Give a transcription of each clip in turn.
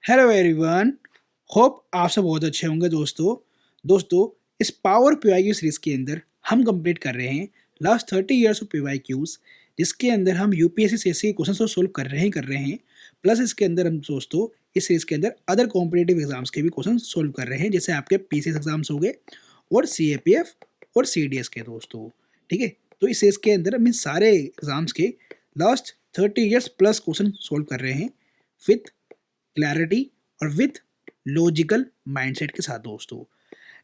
Hello everyone. Hope आप सब बहुत अच्छे होंगे दोस्तों इस पावर पीवाईक्यू सीरीज के अंदर हम कंप्लीट कर रहे हैं लास्ट 30 इयर्स ऑफ पीवाईक्यूज, जिसके अंदर हम यूपीएससी सीएससी के क्वेश्चन को सोल्व कर रहे हैं प्लस इसके अंदर हम दोस्तों इस सीरीज के अंदर अदर कॉम्पिटेटिव एग्जाम्स के भी क्वेश्चन सोल्व कर रहे हैं, जैसे आपके पीसीएस एग्जाम्स हो गए और सीएपीएफ और सीडीएस के दोस्तों। ठीक है, तो इस सीरीज के अंदर हम इन सारे एग्जाम्स के last 30 years plus question solve कर रहे हैं विथ क्लैरिटी और विथ लॉजिकल माइंडसेट के साथ दोस्तों।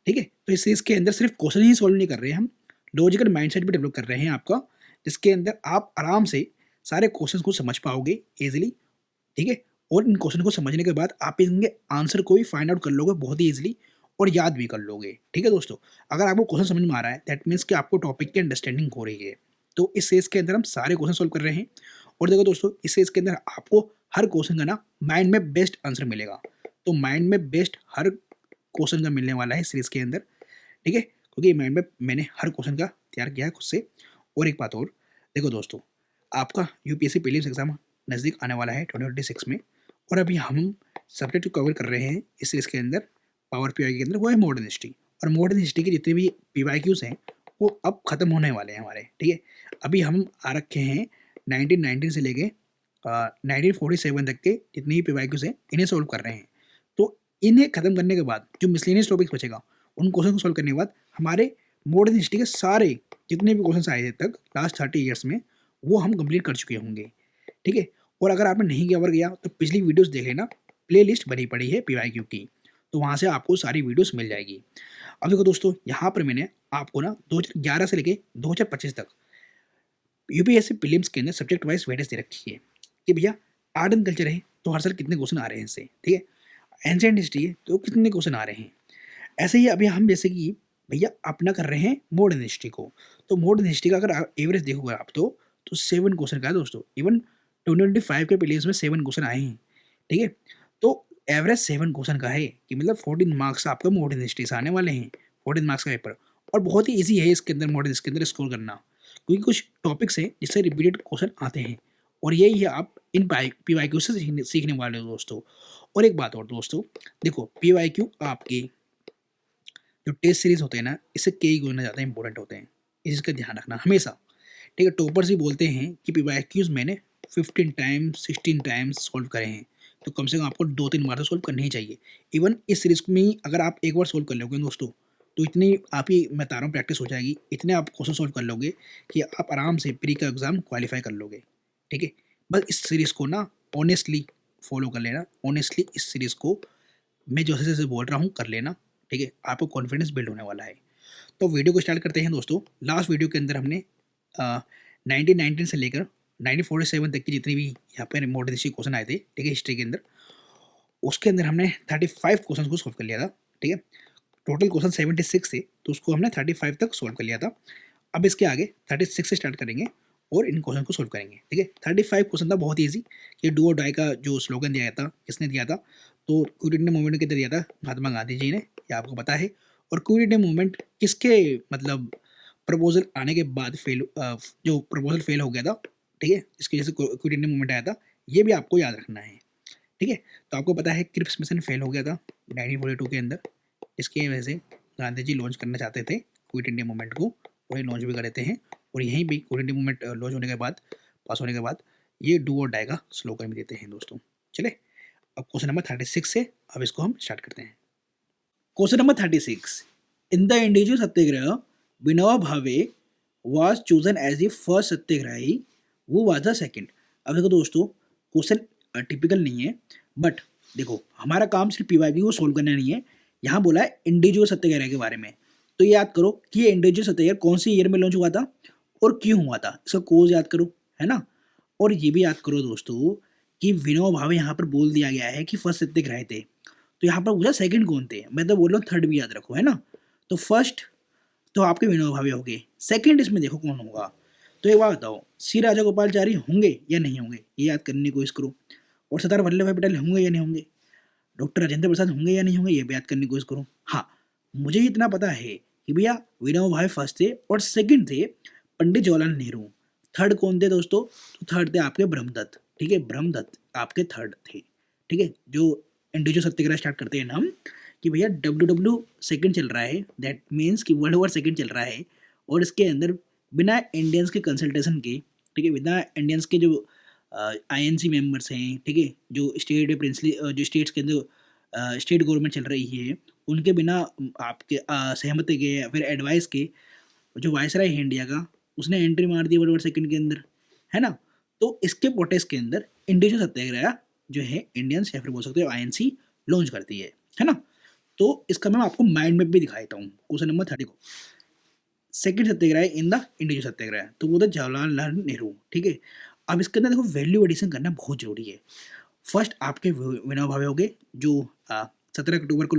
ठीक है, तो इस चीज़ के अंदर सिर्फ क्वेश्चन ही सोल्व नहीं कर रहे हैं, हम लॉजिकल माइंडसेट भी डेवलप कर रहे हैं आपका, जिसके अंदर आप आराम से सारे क्वेश्चन को समझ पाओगे इजीली। ठीक है, और इन क्वेश्चन को समझने के बाद आप इनके आंसर को भी फाइंड आउट कर लोगे बहुत ही इजीली और याद भी कर लोगे। ठीक है दोस्तों, अगर आपको क्वेश्चन समझ में आ रहा है दैट मीन्स कि आपको टॉपिक की अंडरस्टैंडिंग हो रही है। तो इस सीरीज के अंदर हम सारे क्वेश्चन सोल्व कर रहे हैं और देखो दोस्तों, इस सीरीज के अंदर आपको हर क्वेश्चन का ना माइंड में बेस्ट आंसर मिलेगा। तो माइंड में बेस्ट हर क्वेश्चन का मिलने वाला है सीरीज के अंदर। ठीक है, क्योंकि माइंड में मैंने हर क्वेश्चन का तैयार किया है खुद से। और एक बात और, देखो दोस्तों, आपका यूपीएससी प्रीलिम्स एग्जाम नज़दीक आने वाला है 2026 में, और अभी हम सब्जेक्ट कवर कर रहे हैं इस सीरीज के अंदर पावर पीवाई के अंदर, वो है मॉडर्न हिस्ट्री। और मॉडर्न हिस्ट्री के जितने भी पीवाईक्यूज हैं वो अब खत्म होने वाले हैं हमारे। ठीक है, अभी हम आ रखे हैं 1919 से लेके 1947 तक के जितने भी पीवाईक्यूज हैं इन्हें सोल्व कर रहे हैं। तो इन्हें खत्म करने के बाद जो मिसलेनियस टॉपिक्स बचेगा उन क्वेश्चन को सोल्व करने के बाद हमारे मॉडर्न हिस्ट्री के सारे जितने भी क्वेश्चन आए थे तक लास्ट 30 इयर्स में वो हम कंप्लीट कर चुके होंगे। ठीक है, और अगर आपने नहीं कवर किया तो पिछली वीडियोस देख लेना, प्लेलिस्ट बनी पड़ी है पीवाईक्यू की, तो वहाँ से आपको सारी वीडियोस मिल जाएगी। अब देखो दोस्तों, यहाँ पर मैंने आपको ना 2011 से लेके 2025 तक यूपीएससी प्रीलिम्स के अंदर सब्जेक्ट वाइज वेटेज दे रखी है कि भैया आर्ट एंड कल्चर है तो हर साल कितने क्वेश्चन आ रहे हैं इससे। ठीक है, एंशिएंट हिस्ट्री है तो कितने क्वेश्चन आ रहे हैं। ऐसे ही अभी हम जैसे कि भैया अपना कर रहे हैं मॉडर्न हिस्ट्री को, तो मॉडर्न हिस्ट्री का अगर एवरेज देखोगे आप तो 7 क्वेश्चन का है दोस्तों। इवन 2025 के प्रीलिम्स में 7 क्वेश्चन आए हैं। ठीक है, तो एवरेज 7 क्वेश्चन का है कि मतलब 14 मार्क्स आपका मॉडर्न हिस्ट्री से आने वाले हैं, 14 मार्क्स का पेपर। और बहुत ही ईजी है इसके अंदर मॉडर्न हिस्ट्री के अंदर स्कोर करना, क्योंकि कुछ टॉपिक्स हैं जिससे रिपीटेड क्वेश्चन आते हैं और यही है आप इन पीवाईक्यू से सीखने वाले हो दोस्तों। और एक बात और दोस्तों, देखो पीवाईक्यू आपके जो टेस्ट सीरीज होते हैं ना, इससे कई गुना ज़्यादा इंपॉर्टेंट होते हैं, इसका ध्यान रखना हमेशा। ठीक है, टॉपर्स ही बोलते हैं कि पीवाईक्यूज मैंने 15 टाइम्स 16 टाइम्स सॉल्व करे हैं, तो कम से कम आपको 2-3 बार तो सॉल्व करनी ही चाहिए। इवन इस सीरीज में ही अगर आप एक बार सॉल्व कर लोगे दोस्तों तो इतनी आपकी मैं बता रहा हूँ प्रैक्टिस हो जाएगी, इतने आप क्वेश्चन सॉल्व कर लोगे कि आप आराम से प्री का एग्जाम क्वालिफाई कर लोगे। ठीक है, बस इस सीरीज को ना ऑनेस्टली फॉलो कर लेना, ऑनेस्टली इस सीरीज को मैं जैसे जैसे बोल रहा हूँ कर लेना। ठीक है, आपको कॉन्फिडेंस बिल्ड होने वाला है। तो वीडियो को स्टार्ट करते हैं दोस्तों। लास्ट वीडियो के अंदर हमने 1919 से लेकर 1947 तक की जितनी भी यहाँ पे मॉडर्न हिस्ट्री क्वेश्चन आए थे, ठीक है, हिस्ट्री के अंदर, उसके अंदर हमने 35 क्वेश्चन को सोल्व कर लिया था। ठीक है, टोटल क्वेश्चन 76 थे तो उसको हमने 35 तक सोल्व कर लिया था। अब इसके आगे 36 से स्टार्ट करेंगे और इन क्वेश्चन को सोल्व करेंगे। ठीक है, 35 क्वेश्चन था बहुत ईजी। ये डू और डाई का जो स्लोगन दिया था किसने दिया था, तो क्विट इंडिया मूवमेंट के अंदर दिया था महात्मा गांधी जी ने, ये आपको पता है। और क्विट इंडिया मूवमेंट किसके मतलब प्रपोजल आने के बाद जो प्रपोजल फेल हो गया था, ठीक है, इसकी वजह से क्विट इंडिया मूवमेंट आया था, ये भी आपको याद रखना है। ठीक है, तो आपको पता है क्रिप्स मिशन फेल हो गया था 1942 के अंदर, इसकी वजह से गांधी जी लॉन्च करना चाहते थे क्विट इंडिया मूवमेंट को, और ये लॉन्च भी कर देते हैं। और यहीं भी क्विट इंडिया मूवमेंट लॉन्च होने के बाद, पास होने के बाद, ये डू और डाई का स्लोगन भी देते हैं दोस्तों। चले अब क्वेश्चन नंबर 36 से अब इसको हम स्टार्ट करते हैं। Question number 36, in the individual satyagraha Vinoba Bhave was chosen as the first सत्याग्रही, वो was the second। अब देखो दोस्तों, क्वेश्चन टिपिकल नहीं है, बट देखो हमारा काम सिर्फ पीवाईक्यू को सोल्व करना नहीं है। यहाँ बोला है इंडिविजुअल सत्याग्रह के बारे में, तो याद करो कि ये इंडिविजुअल सत्याग्रह कौन सी ईयर में लॉन्च हुआ था और क्यों हुआ था, इसका कोज याद करो, है ना। और ये भी याद करो दोस्तों कि विनोबा भावे यहाँ पर बोल दिया गया है कि फर्स्ट सत्याग्रही थे, तो यहाँ पर पूछा सेकंड कौन थे, मैं तो बोल रहा हूँ थर्ड भी याद रखो, है ना। तो फर्स्ट तो आपके विनोबा भावे हो गए, सेकंड इसमें देखो कौन होगा। तो एक बात बताओ, सी राजा गोपालचारी होंगे या नहीं होंगे, ये याद करने की कोशिश करो। और सरदार वल्लभ भाई पटेल होंगे या नहीं होंगे, डॉक्टर राजेंद्र प्रसाद होंगे या नहीं होंगे, ये भी याद करने की कोशिश करो। हाँ, मुझे इतना पता है कि भैया विनोबा भावे फर्स्ट थे और सेकंड थे पंडित जवाहरलाल नेहरू। थर्ड कौन थे दोस्तों, तो थर्ड थे आपके ब्रह्मदत्त। ठीक है, ब्रह्मदत्त आपके थर्ड थे। ठीक है, जो इंडिविजुअल सत्याग्रह स्टार्ट करते हैं हम कि भैया WW2 चल रहा है, दैट मीन्स कि वर्ल्ड वॉर 2 चल रहा है, और इसके अंदर बिना इंडियंस के कंसल्टेशन के, ठीक है, बिना इंडियंस के जो INC मेंबर्स हैं, ठीक है, जो स्टेट प्रिंसली जो स्टेट्स के अंदर स्टेट गवर्नमेंट चल रही है, उनके बिना आपके सहमति के या फिर एडवाइस के जो वायसराय है इंडिया का, उसने एंट्री मार दी वर्ल्ड वॉर 2 के अंदर, है ना। तो इसके प्रोटेस्ट के अंदर इंडिविजुअल सत्याग्रह जो है इंडियंस या फिर बोल सकते हो INC लॉन्च करती है ना। तो इसका मैं आपको माइंड मैप भी दिखा देता हूँ। क्वेश्चन नंबर 30 को, second satyagraha in the individual satyagraha, तो वो था जवाहरलाल नेहरू, ठीक है। अब इसके अंदर देखो वैल्यू एडिशन करना बहुत जरूरी है। फर्स्ट आपके विनोबा भावे हो गए जो 17 अक्टूबर को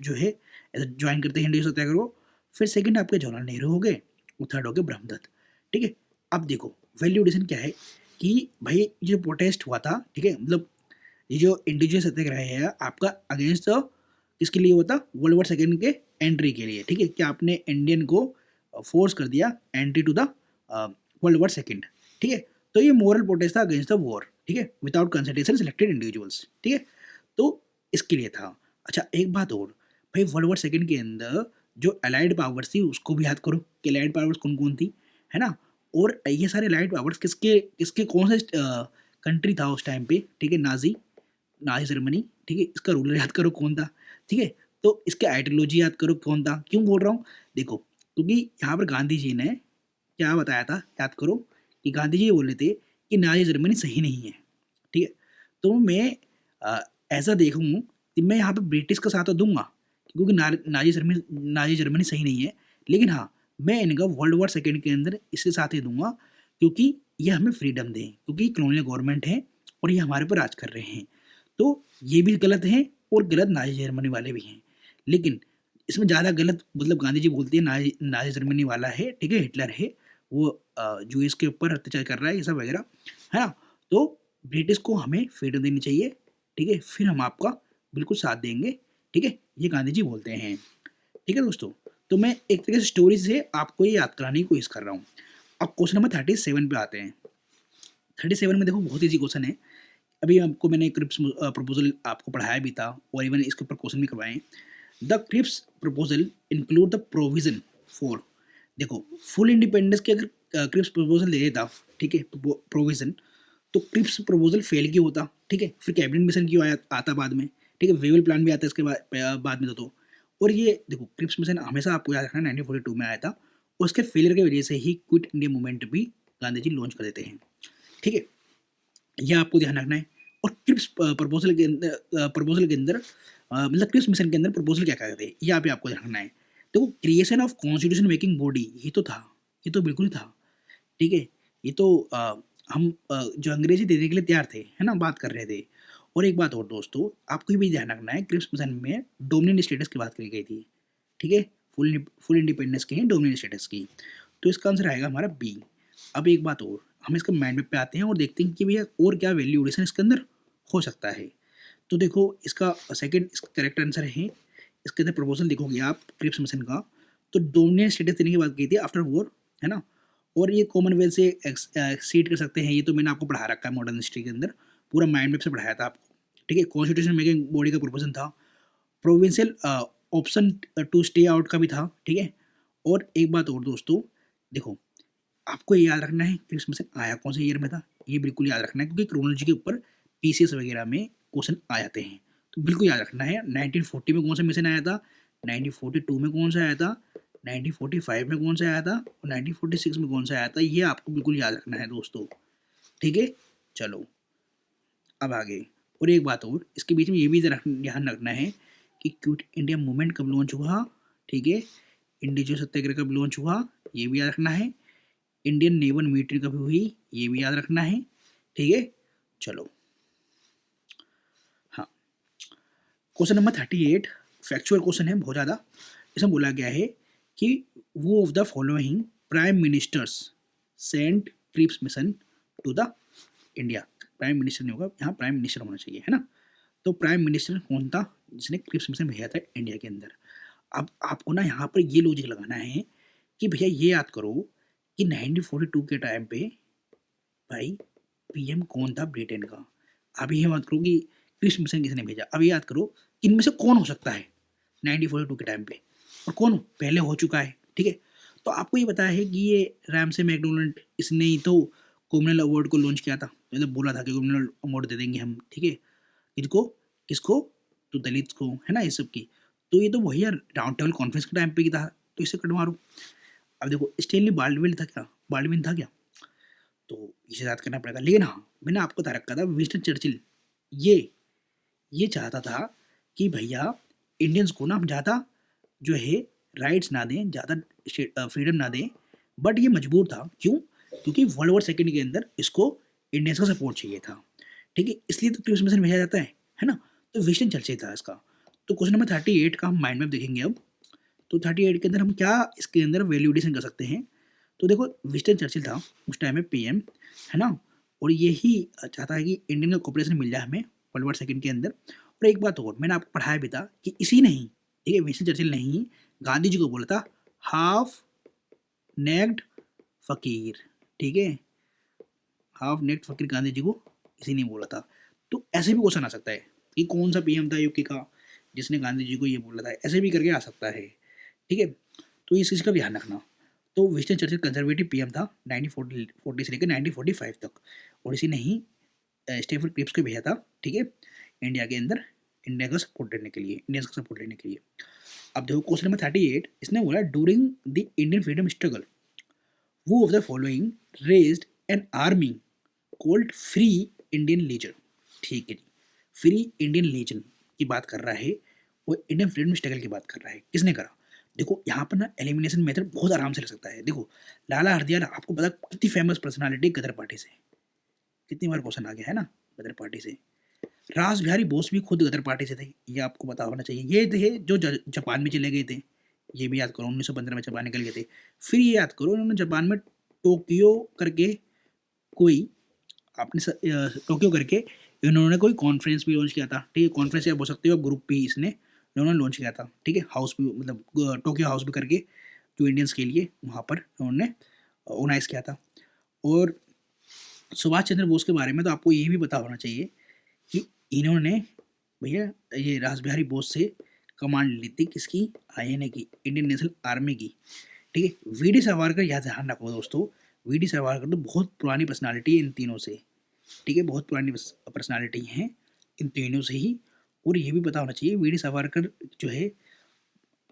जो है ज्वाइन करते हैं इंडिविजुअल सत्याग्रह को। फिर सेकंड आपके जवाहरलाल नेहरू हो गए, और थर्ड हो गए ब्रह्मदत्त, ठीक है। अब देखो वैल्यू एडिशन क्या है कि भाई ये जो प्रोटेस्ट हुआ था, ठीक है, मतलब ये जो इंडिविजुअल सत्याग्रह है आपका अगेंस्ट किसके लिए हुआ था, वर्ल्ड वॉर 2 के एंट्री के लिए, ठीक है, कि आपने इंडियन को फोर्स कर दिया entry to the world war 2, ठीक है। तो ये मोरल प्रोटेस्ट था अगेंस्ट द वॉर, ठीक है, विदाउट कंसल्टेशन सिलेक्टेड इंडिविजुअल्स, ठीक है। तो इसके लिए था। अच्छा एक बात और, भाई वर्ल्ड वॉर 2 के अंदर जो अलाइड पावर्स थी उसको भी याद करो कि अलाइड पावर्स कौन कौन थी, है ना। और ये सारे अलाइड पावर्स किसके किसके कौन से कंट्री था उस टाइम पे, ठीक है, नाजी नाजी जर्मनी, ठीक है। इसका रूलर याद करो कौन था, ठीक है। तो इसके आइडियोलॉजी याद करो कौन था। क्यों बोल रहा हूँ, देखो क्योंकि यहाँ पर गांधी जी ने क्या बताया था, याद करो कि गांधी जी ये बोले थे कि नाजी जर्मनी सही नहीं है, ठीक है। तो मैं ऐसा देखूँ कि मैं यहाँ पे ब्रिटिश का साथ तो दूंगा क्योंकि नाजी जर्मनी सही नहीं है, लेकिन हाँ मैं इनका वर्ल्ड वॉर 2 के अंदर इसके साथ ही दूंगा क्योंकि ये हमें फ्रीडम दें, क्योंकि कॉलोनियल गवर्नमेंट है और ये हमारे पर राज कर रहे हैं। तो ये भी गलत है और गलत नाजी जर्मनी वाले भी हैं, लेकिन इसमें ज़्यादा गलत मतलब गांधी जी बोलते हैं नाजी नाजी जर्मनी वाला है, ठीक है, हिटलर है, वो जूस के ऊपर अत्याचार कर रहा है, ये सब वगैरह, है ना। तो ब्रिटिश को हमें फ्रीडम देनी चाहिए, ठीक है, फिर हम आपका बिल्कुल साथ देंगे, ठीक है, ये गांधी जी बोलते हैं, ठीक है दोस्तों। तो मैं एक तरीके से स्टोरी से आपको ये याद कराने की कोशिश कर रहा हूँ। अब क्वेश्चन नंबर 37 पे आते हैं। 37 में देखो बहुत ईजी क्वेश्चन है। अभी आपको मैंने क्रिप्स प्रपोजल आपको पढ़ाया भी था और इवन इसके ऊपर क्वेश्चन भी करवाए। The Cripps proposal include the provision for, देखो फुल इंडिपेंडेंस के अगर क्रिप्स प्रपोजल ले लेता, ठीक है, प्रोविजन, तो क्रिप्स प्रपोजल फेल क्यों होता, ठीक है, फिर कैबिनेट मिशन क्यों आता बाद में, ठीक है, वेवल प्लान भी आता है इसके बाद में तो। और ये देखो क्रिप्स मिशन हमेशा आपको याद रखना 1942 में आया था, और उसके फेलियर की वजह से ही क्विट इंडिया मूवमेंट भी गांधी जी लॉन्च कर देते हैं, ठीक है, यह आपको ध्यान रखना है। और क्रिप्स प्रपोजल के अंदर मतलब क्रिप्स मिशन के अंदर प्रपोजल क्या कहते हैं ये आप आपको ध्यान रखना है। देखो creation of constitution making body ये तो था, ये तो बिल्कुल ही था, ठीक है, ये तो हम जो अंग्रेजी देने के लिए तैयार थे, है ना, बात कर रहे थे। और एक बात और दोस्तों आपको ये भी ध्यान रखना है, क्रिप्स मिशन में डोमिनियन स्टेटस की बात करी गई थी, ठीक है, फुल इंडिपेंडेंस की है, डोमिनियन स्टेटस की। तो इसका आंसर आएगा हमारा बी। अब एक बात और, हम इसका माइंड मैप पे आते हैं और देखते हैं कि भैया और क्या वैल्यू एडिशन इसके अंदर हो सकता है। तो देखो इसका सेकंड इसका करेक्ट आंसर है, इसके अंदर प्रपोजल देखोगे आप क्रिप्स मिशन का, तो डोमिनियन स्टेटस देने की बात की थी आफ्टर वॉर, है ना। और ये कॉमनवेल्थ से एक्सीड कर सकते हैं, ये तो मैंने आपको पढ़ा रखा है मॉडर्न हिस्ट्री के अंदर, पूरा माइंड मैप से पढ़ाया था आपको, ठीक है। कॉन्स्टिट्यूशन मेकिंग बॉडी का प्रपोजल था, provincial option to stay out का भी था, ठीक है। और एक बात और दोस्तों, देखो आपको ये याद रखना है क्रिप्स मिशन आया कौन से ईयर में था, ये बिल्कुल याद रखना है क्योंकि क्रोनोलॉजी के ऊपर पीसीएस वगैरह में क्वेश्चन आ जाते हैं, तो बिल्कुल याद रखना है। 1940 में कौन सा मिशन आया था, 1942 में कौन सा आया था, 1945 में कौन सा आया था, और 1946 में कौन सा आया था, ये आपको बिल्कुल याद रखना है दोस्तों, ठीक है। चलो अब आगे, और एक बात और इसके बीच में ये भी ध्यान रखना है कि क्विट इंडिया मूवमेंट कब लॉन्च हुआ, ठीक है, इंडिविजुअल सत्याग्रह कब लॉन्च हुआ ये भी याद रखना है, इंडियन नेवल मीटिंग कभी हुई ये भी याद रखना है, ठीक है। चलो हाँ, क्वेश्चन नंबर 38 फैक्चुअल क्वेश्चन है बहुत ज़्यादा। इसमें बोला गया है कि वो of the following prime ministers sent Cripps mission to the India, prime minister नहीं होगा यहाँ, प्राइम मिनिस्टर होना चाहिए, है ना। तो प्राइम मिनिस्टर कौन था जिसने क्रिप्स मिशन भेजा था इंडिया के अंदर। अब आपको ना यहाँ पर ये लॉजिक लगाना है कि भैया ये याद करो कि 1942 के टाइम पे भाई पीएम कौन था ब्रिटेन का। अभी ये मत करो क्रिप्स मिशन किसने भेजा? अब याद करो इनमें से कौन हो सकता है 1942 के टाइम पे और कौन पहले हो चुका है, ठीक है। तो आपको ये पता है कि ये रैमसे मैकडोनल्ड इसने ही तो कॉमनवेल्थ अवार्ड को लॉन्च किया था, मतलब बोला था कि कॉमनवेल्थ अवार्ड दे देंगे हम, ठीक है। इनको किसको? तो दलित को, है ना, ये सब की। तो ये तो वही यार राउंड टेबल कॉन्फ्रेंस के टाइम पे की था, तो इसे कट मारो। अब देखो स्टेनली बाल्डविन था क्या? बाल्डविन था क्या? तो इसे याद करना पड़ेगा। लेकिन हाँ, मैंने आपको बता रखा था विंस्टन चर्चिल ये ये चाहता था कि भैया इंडियंस को ना हम ज़्यादा जो है राइट्स ना दें, ज़्यादा फ्रीडम ना दें, बट ये मजबूर था। क्यों? क्योंकि वर्ल्ड वॉर सेकेंड के अंदर इसको इंडियंस का सपोर्ट चाहिए था, ठीक है, इसलिए तो क्रिप्स मिशन भेजा जाता है ना। तो विजन चर्चिल था इसका। तो क्वेश्चन नंबर 38 का हम माइंड मैप देखेंगे अब। तो 38 के अंदर हम क्या इसके अंदर वैल्यू एडिशन कर सकते हैं? तो देखो विंस्टन चर्चिल था उस टाइम में पीएम, है ना, और यही चाहता है कि इंडियन का कॉपरेशन मिल जाए हमें वर्ल्ड वॉर सेकेंड के अंदर। और एक बात और मैंने आपको पढ़ाया भी था कि इसी नहीं, ठीक है, विंस्टन चर्चिल नहीं, गांधी जी को बोला था हाफ नेक्ड फकीर, ठीक है, हाफ नेक्ड फकीर गांधी जी को इसी ने बोला था। तो ऐसे भी क्वेश्चन आ सकता है कि कौन सा पीएम था यूके का जिसने गांधी जी को ये बोला था, ऐसे भी करके आ सकता है, ठीक है। तो इस चीज़ का ध्यान रखना। तो विंस्टन चर्चिल कंजर्वेटिव पीएम था 1940 से लेकर 1945 तक, और इसी ने ही स्टेफन क्रिप्स को भेजा था, ठीक है, इंडिया के अंदर इंडिया का सपोर्ट देने के लिए, इंडिया का सपोर्ट लेने के लिए। अब देखो क्वेश्चन नंबर 38 इसने बोला during the Indian freedom struggle who of the following raised an army called free Indian legion, ठीक है जी, फ्री इंडियन लीजन की बात कर रहा है, वो इंडियन फ्रीडम स्ट्रगल की बात कर रहा है, किसने करा? देखो यहाँ पर ना एलिमिनेशन मेथड बहुत आराम से लग सकता है। देखो लाला हरदयाल आपको पता कितनी फेमस पर्सनालिटी गदर पार्टी से, कितनी बार क्वेश्चन आ गया है ना गदर पार्टी से। रास बिहारी बोस भी खुद गदर पार्टी से थे, ये आपको पता होना चाहिए। ये थे जो जापान में चले गए थे, ये भी याद करो 1915 में जापान निकल गए थे। फिर ये याद करो इन्होंने जापान में टोक्यो करके कोई टोक्यो करके इन्होंने कोई कॉन्फ्रेंस भी लॉन्च किया था, ठीक है, कॉन्फ्रेंस या बोल सकते हो ग्रुप भी इसने इन्होंने लॉन्च किया था, ठीक है, हाउस भी, मतलब टोक्यो हाउस भी करके जो इंडियंस के लिए वहाँ पर उन्होंने ऑर्गेनाइज किया था। और सुभाष चंद्र बोस के बारे में तो आपको ये भी पता होना चाहिए कि इन्होंने भैया ये रास बिहारी बोस से कमांड ली थी, किसकी? आईएनए की, इंडियन नेशनल आर्मी की, ठीक है। वीडी सावरकर, याद ध्यान रखो दोस्तों, वीडी सावरकर तो बहुत पुरानी पर्सनालिटी है इन तीनों से, ठीक है, बहुत पुरानी पर्सनालिटी हैं इन तीनों से ही। और ये भी पता होना चाहिए वीडी सावरकर जो है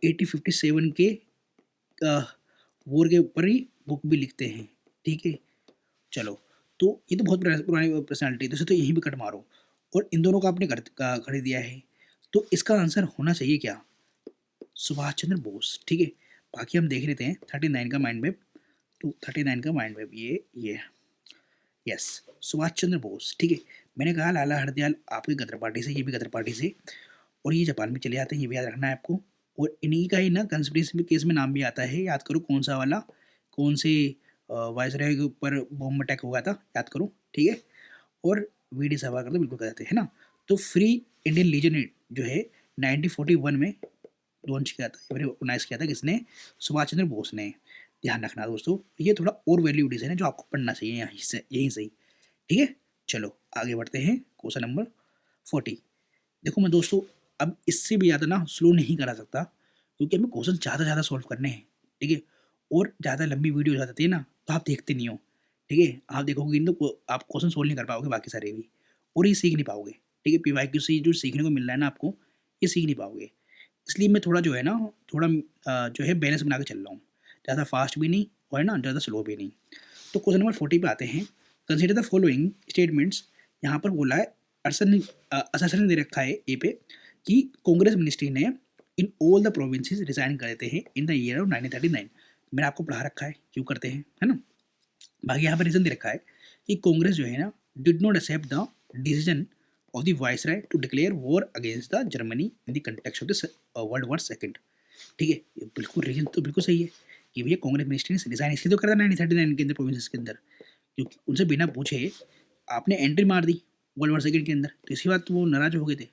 1857 के वॉर के ऊपर ही बुक भी लिखते हैं, ठीक है। चलो, तो ये तो बहुत पुरानी पर्सनालिटी है, तो यही भी कट मारो। और इन दोनों का आपने कर दिया है, तो इसका आंसर होना चाहिए क्या? सुभाष चंद्र बोस, ठीक है। बाकी हम देख लेते हैं 39 का माइंड मैप। तो 39 का माइंड मैप ये यस, सुभाष चंद्र बोस, ठीक है। मैंने कहा लाला हरदयाल आपकी गदर पार्टी से, ये भी गदर पार्टी से, और ये जापान में चले जाते हैं, ये भी याद रखना है आपको। और इन्हीं का ही ना कंस्पिरेसी केस में नाम भी आता है, याद करो कौन सा वाला, कौन से वायसराय के ऊपर बॉम्ब अटैक हुआ था, याद करो, ठीक है। और वीडी सावरकर तो बिल्कुल कहते हैं ना। तो फ्री इंडियन लीजन जो है 1941 में लॉन्च किया था, ऑर्गेनाइज किया था किसने? सुभाष चंद्र बोस ने। ध्यान रखना दोस्तों, ये थोड़ा और वैल्यू एडिशन है जो आपको पढ़ना चाहिए यहाँ से, यहीं से ही, ठीक है। चलो आगे बढ़ते हैं क्वेश्चन नंबर 40। देखो मैं दोस्तों अब इससे भी ज़्यादा ना स्लो नहीं करा सकता, क्योंकि हमें क्वेश्चन ज़्यादा सॉल्व करने हैं, ठीक है। और ज़्यादा लंबी वीडियो हो जाती है ना, तो आप देखते नहीं हो, ठीक है, आप देखोगे तो आप क्वेश्चन सोल्व नहीं कर पाओगे बाकी सारे भी, और ये सीख नहीं पाओगे, ठीक है। पीवाईक्यू से जो सीखने को मिल रहा है ना आपको, ये सीख नहीं पाओगे। इसलिए मैं थोड़ा जो है ना, थोड़ा जो है बैलेंस बना के चल रहा हूँ, ज़्यादा फास्ट भी नहीं और है ना ज़्यादा स्लो भी नहीं। तो क्वेश्चन नंबर 40 पे आते हैं। Consider the following statements. यहाँ पर बोला है असर ने दे रखा है ए पे कि कांग्रेस मिनिस्ट्री ने in all the provinces resign कर देते हैं इन द ईयर ऑफ 1939। मैंने आपको पढ़ा रखा है क्यों करते हैं, है ना। बाकी यहाँ पर रीजन दे रखा है कि कांग्रेस जो है ना did not accept the decision of the viceroy to declare war against the Germany in the context of the world war second, ठीक है। ये बिल्कुल रीजन तो बिल्कुल सही है कि भैया कांग्रेस मिनिस्ट्री ने रिजाइन इसलिए तो करा था 1939 के अंदर प्रोविंसेस के अंदर, क्योंकि उनसे बिना पूछे आपने एंट्री मार दी वर्ल्ड वॉर सेकेंड के अंदर, तो इसी बात तो वो नाराज हो गए थे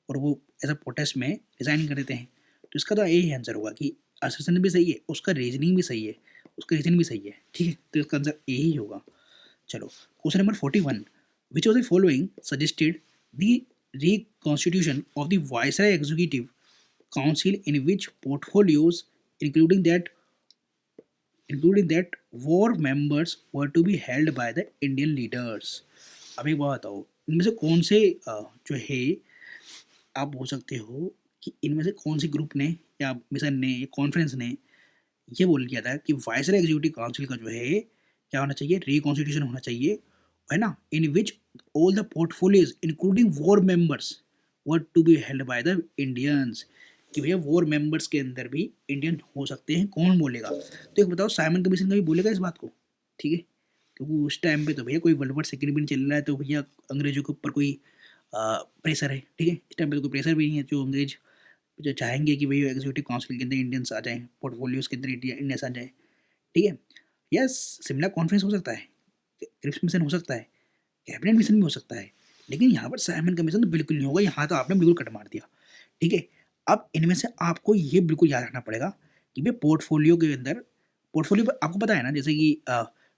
और वो ऐसा प्रोटेस्ट में रिजाइन कर देते हैं। तो इसका तो यही आंसर होगा कि असर्सन भी सही है, उसका रीजनिंग भी सही है, उसका रीजन भी सही है, ठीक है। तो इसका आंसर यही होगा। चलो question number 41। Which of the following suggested the reconstitution of the Viceroy Executive Council in which portfolios, including that war members were to be held by the Indian leaders. अब एक बात बताओ, इनमें से कौन से जो है आप बोल सकते हो कि इनमें से कौन से ग्रुप ने या मिशन ने या कॉन्फ्रेंस ने ये बोल किया था कि वाइसराय एग्जीक्यूटिव काउंसिल का जो है क्या होना चाहिए, रिकॉन्स्टिट्यूशन होना चाहिए, है ना, in which all the portfolios including war members were to be held by the Indians, कि भैया वॉर मेंबर्स के अंदर भी इंडियन हो सकते हैं, कौन बोलेगा? तो एक बताओ, साइमन कमीशन का भी बोलेगा इस बात को, ठीक है, क्योंकि उस टाइम पे तो भैया कोई वर्ल्ड वॉर सेकेंड भी नहीं चल रहा है, तो भैया अंग्रेजों के ऊपर कोई प्रेशर है, ठीक है, इस टाइम पे तो कोई प्रेशर भी नहीं है, जो अंग्रेज जो चाहेंगे कि भैया एग्जीक्यूटिव काउंसिल के अंदर इंडियंस आ जाएं, पोर्टफोलियोज के अंदर इंडियंस आ जाए, ठीक है। यस, शिमला कॉन्फ्रेंस हो सकता है, क्रिप्स मिशन हो सकता है, कैबिनेट मिशन भी हो सकता है, लेकिन यहाँ पर साइमन कमीशन तो बिल्कुल नहीं होगा, यहाँ तो आपने बिल्कुल कट मार दिया, ठीक है। अब इनमें से आपको ये बिल्कुल याद रखना पड़ेगा कि भाई पोर्टफोलियो के अंदर, पोर्टफोलियो पर आपको पता है ना, जैसे कि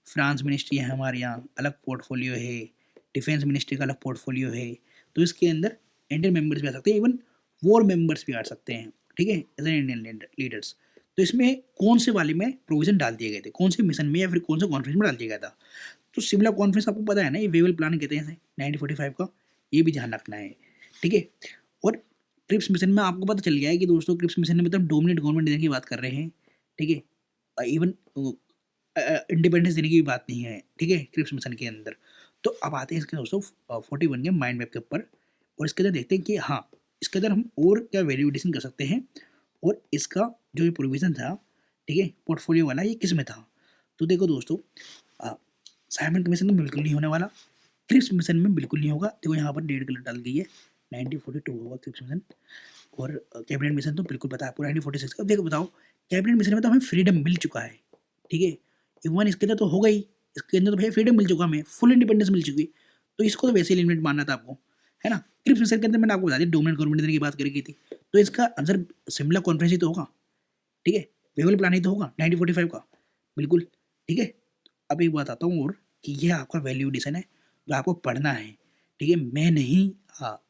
फ्रांस मिनिस्ट्री है हमारे यहाँ, अलग पोर्टफोलियो है, डिफेंस मिनिस्ट्री का अलग पोर्टफोलियो है, तो इसके अंदर इंडियन मेंबर्स भी आ सकते हैं, इवन वॉर मेंबर्स भी आ सकते हैं, ठीक है, एज एन इंडियन लीडर्स। तो इसमें कौन से वाले में प्रोविजन डाल दिए गए थे, कौन से मिशन में या फिर कौन से कॉन्फ्रेंस में डाल दिया गया था? तो शिमला कॉन्फ्रेंस आपको पता है ना, ये वेवल प्लान कहते हैं 1945 का, ये भी ध्यान रखना है, ठीक है। और क्रिप्स मिशन में आपको पता चल गया है कि दोस्तों क्रिप्स मिशन में मतलब डोमिनेट गवर्नमेंट देने की बात कर रहे हैं, ठीक है, इवन इंडिपेंडेंस देने की भी बात नहीं है, ठीक है, क्रिप्स मिशन के अंदर। तो अब आते हैं इसके दोस्तों 41 के माइंड मैप के ऊपर, और इसके अंदर देखते हैं कि हाँ, इसके अंदर हम और क्या वैल्यू एडिशन कर सकते हैं, और इसका जो ये प्रोविजन था, ठीक है, पोर्टफोलियो वाला, ये किस में था? तो देखो दोस्तों, साइमन कमीशन में बिल्कुल नहीं होने वाला, क्रिप्स मिशन में बिल्कुल नहीं होगा, देखो यहाँ पर डेढ़ कलर डाल गई है, 1942 होगा क्रिप्स मिशन, और कैबिनेट मिशन तो बिल्कुल पता है आपको 1946 का। देखो बताओ, कैबिनेट मिशन में तो हमें फ्रीडम मिल चुका है, ठीक है, इवन इसके अंदर तो होगा ही, इसके अंदर तो भैया फ्रीडम मिल चुका, हमें फुल इंडिपेंडेंस मिल चुकी, तो इसको तो वैसे ही लिमिट मानना था आपको, है ना। क्रिप्स मिशन के अंदर मैंने आपको बता दिया डोमिनेंट गवर्नमेंट देने की बात करी गई थी, तो इसका आंसर शिमला कॉन्फ्रेंस ही तो होगा, ठीक है, वेवल प्लान ही तो होगा 1945 का, बिल्कुल, ठीक है। अब एक बात आता हूँ और, कि ये आपका वैल्यू एडिशन है जो आपको पढ़ना है, ठीक है, मैं नहीं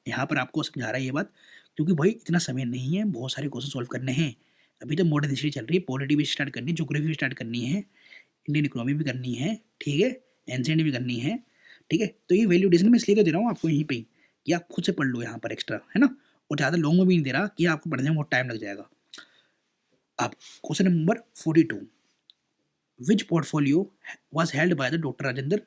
यहाँ पर आपको समझा रहा है ये बात, क्योंकि भाई इतना समय नहीं है, बहुत सारे क्वेश्चन सॉल्व करने हैं, अभी तो मॉडर्न हिस्ट्री चल रही है, पॉलिटी भी स्टार्ट करनी है, ज्योग्राफी भी स्टार्ट करनी है, इंडियन इकोनॉमी भी करनी है, ठीक है, एंशिएंट भी करनी है, ठीक है। तो ये वैल्यू एडिशन मैं इसलिए तो दे रहा हूँ आपको यहीं पे कि आप खुद से पढ़ लो यहाँ पर एक्स्ट्रा, है ना, और ज़्यादा लॉन्ग में भी नहीं दे रहा कि आपको पढ़ने में बहुत टाइम लग जाएगा। अब question number 42, which portfolio was held by the Dr. Rajendra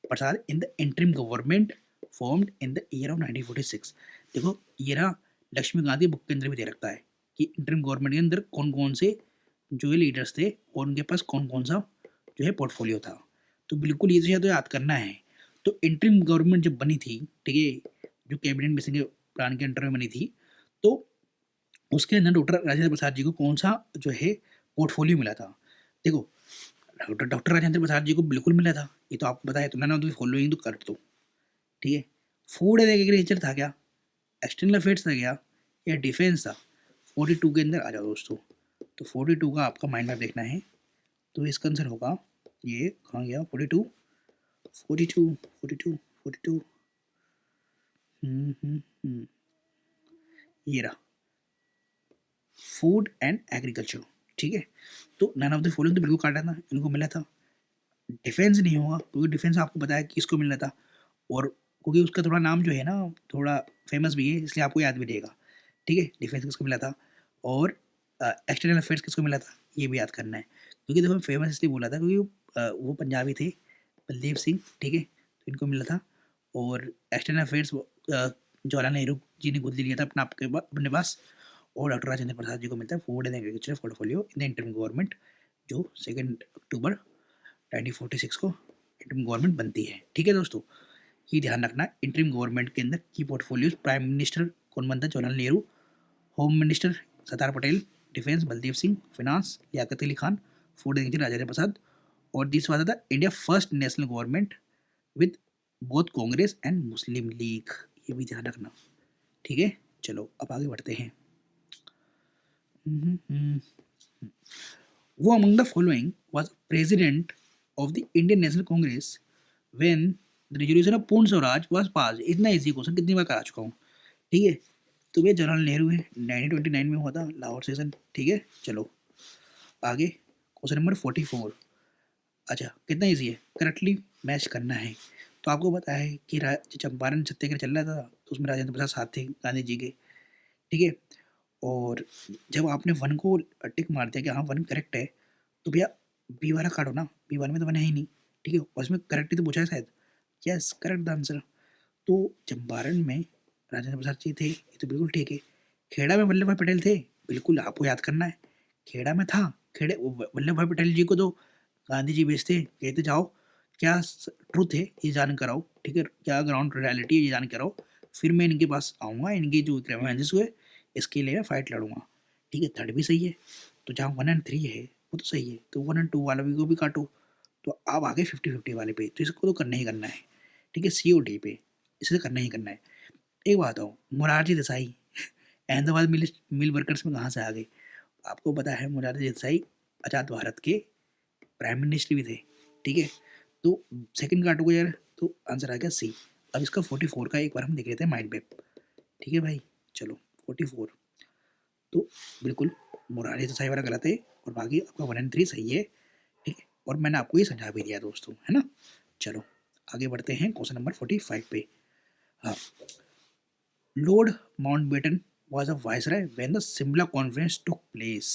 Prasad in the interim government formed in the year of 1946? देखो, ये रहा लक्ष्मी गांधी बुक के अंदर भी दे रखता है कि इंटरिम गवर्नमेंट के अंदर कौन कौन से जो है लीडर्स थे और उनके पास कौन कौन सा जो है पोर्टफोलियो था, तो बिल्कुल ये तो याद करना है। तो इंटरिम गवर्नमेंट जब बनी थी, ठीक है, जो कैबिनेट मिशन के प्लान के अंडर में बनी थी, तो उसके अंदर डॉक्टर राजेंद्र प्रसाद जी को कौन सा जो है पोर्टफोलियो मिला था? देखो, डॉक्टर राजेंद्र प्रसाद जी को बिल्कुल मिला था, ये तो आपको बताया, तो ना तो फॉलोइंग तो कर दो, ठीक है। फूड एंड एग्रीकल्चर था क्या, एक्सटर्नल अफेयर्स था क्या, या डिफेंस था? 42 के अंदर आ जाओ दोस्तों, तो 42 का आपका माइंड मैप देखना है, तो इसका आंसर होगा, ये कहाँ गया, 42 42 42 42, ये रहा फूड एंड एग्रीकल्चर, ठीक है। तो नन ऑफ द फॉलोइंग तो बिल्कुल काटा था, इनको मिला था। डिफेंस नहीं होगा क्योंकि डिफेंस आपको बताया कि इसको मिलना था, और क्योंकि उसका थोड़ा नाम जो है ना थोड़ा फेमस भी है, इसलिए आपको याद भी रहेगा, ठीक है। डिफेंस किसको मिला था, और एक्सटर्नल अफेयर्स किसको मिला था, ये भी याद करना है, क्योंकि देखो फेमस इसलिए बोला था क्योंकि वो पंजाबी थे, बलदेव सिंह, ठीक है, तो इनको मिला था। और एक्सटर्नल अफेयर्स जवाहरलाल नेहरू जी ने खुद लिया था अपने पास, और डॉक्टर राजेंद्र प्रसाद जी को मिलता है food and agriculture portfolio in the interim government, जो 2 अक्टूबर 1946 को इंटरिम गवर्नमेंट बनती है, ठीक है दोस्तों। ये ध्यान रखना, इंटरिम गवर्नमेंट के अंदर की पोर्टफोलियोज, प्राइम मिनिस्टर कौन बनता है, Jawaharlal Nehru, home minister Sardar Patel, defence Baldev Singh, finance Liaquat Ali Khan, food and Rajendra Prasad, और this was the India first national government with both Congress and Muslim League, ये भी ध्यान रखना, ठीक है। चलो अब आगे बढ़ते हैं। Who among the following was president of the Indian National Congress when the resolution of पूर्ण स्वराज was passed? इतना इजी क्वेश्चन कितनी बार करा चुका हूँ, ठीक है। तो भैया जवाहरलाल नेहरू है, 1929 में हुआ था लाहौर सेशन। ठीक है, चलो आगे क्वेश्चन नंबर 44। अच्छा कितना ईजी है, करेक्टली मैच करना है। तो आपको पता है कि जो चंपारण सत्याग्रह चल रहा था तो उसमें राजेंद्र प्रसाद साथ थे गांधी जी के। ठीक है, और जब आपने वन को टिक मार दिया कि हाँ वन करेक्ट है, तो भैया बी वाला काटो ना, बी वन में तो वन है ही नहीं। ठीक है, और इसमें करेक्ट ही तो पूछा है शायद। Yes correct answer. तो चंपारण में राजेंद्र प्रसाद जी थे, ये तो बिल्कुल ठीक है। खेड़ा में वल्लभ भाई पटेल थे, बिल्कुल आपको याद करना है। खेड़ा में था, खेड़े वल्लभ भाई पटेल जी को तो गांधी जी भेजते कहते जाओ क्या ट्रूथ है ये जान कर आओ। ठीक है, क्या ग्राउंड रियलिटी है ये जान कर आओ, फिर मैं इनके पास आऊँगा, इनके जो ग्रीवेंसेस हुए इसके लिए मैं फाइट लड़ूंगा। ठीक है, थर्ड भी सही है। तो जहाँ 1 और 3 है वो तो सही है, तो 1 और 2 वाला भी को भी काटो। तो आप आगे 50-50 वाले पे, तो इसको तो करना ही करना है। ठीक है, सी और डी पे इसे करना ही करना है। एक बात बताओ, मोरारजी देसाई अहमदाबाद मिल वर्कर्स में कहाँ से आ गए? आपको पता है मोरारजी देसाई आज़ाद भारत के प्राइम मिनिस्टर भी थे। ठीक है, तो सेकंड काटोगे यार तो आंसर आ गया सी। अब इसका 44 का एक बार हम देख लेते हैं माइंड मैप। ठीक है भाई, चलो 44 तो बिल्कुल मोरारजी देसाई वाला गलत है, और बाकी आपका 1 और 3 सही है। ठीक है, और मैंने आपको ये समझा भी दिया दोस्तों, है ना। चलो आगे बढ़ते हैं क्वेश्चन नंबर 45 पे। हाँ, Lord Mountbatten was a viceroy when the Simla Conference took place।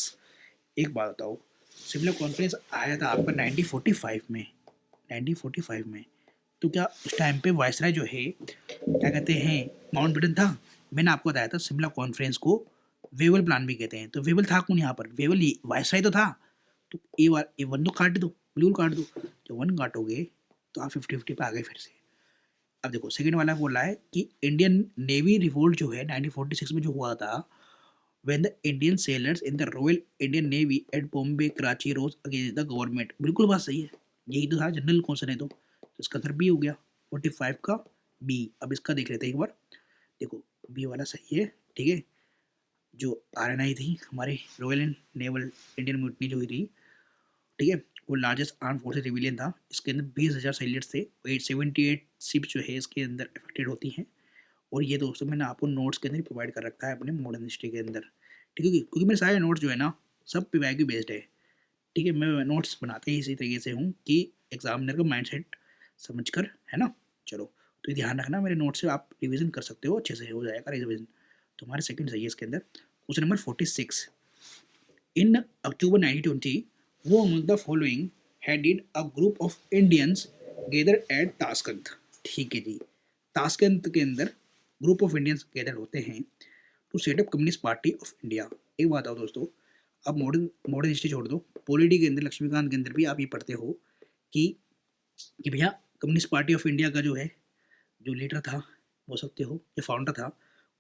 एक बात बताओ, सिमला कॉन्फ्रेंस आया था आपका 1945 में, 1945 में। तो क्या उस टाइम पे वायसराय जो है क्या कहते हैं माउंटबेटन था? मैंने आपको बताया था सिमला कॉन्फ्रेंस को वेवल प्लान भी कहते हैं। तो वेवल था कौन यहाँ पर? वेवल वायसराय तो था। तो ए वन तो काट दो, बिल्कुल काट दो। जब वन काटोगे तो आप 50-50 पे आ गए फिर से। अब देखो सेकंड वाला बोल रहा है कि इंडियन नेवी रिवोल्ट जो है 1946 में जो हुआ था, when the Indian sailors in the Royal Indian Navy at Bombay Karachi rose against the government। बिल्कुल बात सही है, यही तो था जनरल क्वेश्चन है। तो इसका आंसर बी हो गया 45 का बी। अब इसका देख लेते हैं एक बार। देखो बी वाला सही है। ठीक है, जो आरएनआई थी हमारे royal and naval Indian mutiny जो हुई थी, ठीक है, वो लार्जेस्ट आर्म फोर्सेस रिविलियन था। इसके अंदर 20,000 सेलियर्स थे, 878 शिप्स जो है इसके अंदर अफेक्टेड होती हैं। और ये दोस्तों मैंने आपको नोट्स के अंदर प्रोवाइड कर रखा है अपने मॉडर्न हिस्ट्री के अंदर। ठीक है, क्योंकि मेरे सारे नोट्स जो है ना सब पीवाईक्यू बेस्ड है। ठीक है, मैं नोट्स बनाते ही इसी तरीके से हूँ कि एग्जामिनर का माइंडसेट समझ कर, है ना। चलो तो ये ध्यान रखना, मेरे नोट्स से आप रिवीजन कर सकते हो, अच्छे से हो जाएगा रिवीजन। तो हमारे सेकंड सही है इसके अंदर। Question number 46। In October 1920, who among the following headed a group of Indians gathered at Tashkent। ठीक है जी, ताशकंद के अंदर ग्रुप ऑफ इंडियंस गैदर होते हैं to setup communist party of India. एक बात आओ दोस्तों, अब मॉडर्न मॉडर्न हिस्ट्री छोड़ दो, पॉलिटी के अंदर लक्ष्मीकांत के अंदर भी आप ये पढ़ते हो कि भैया कम्युनिस्ट पार्टी ऑफ इंडिया का जो है जो लीडर था बोल सकते हो या फाउंडर था,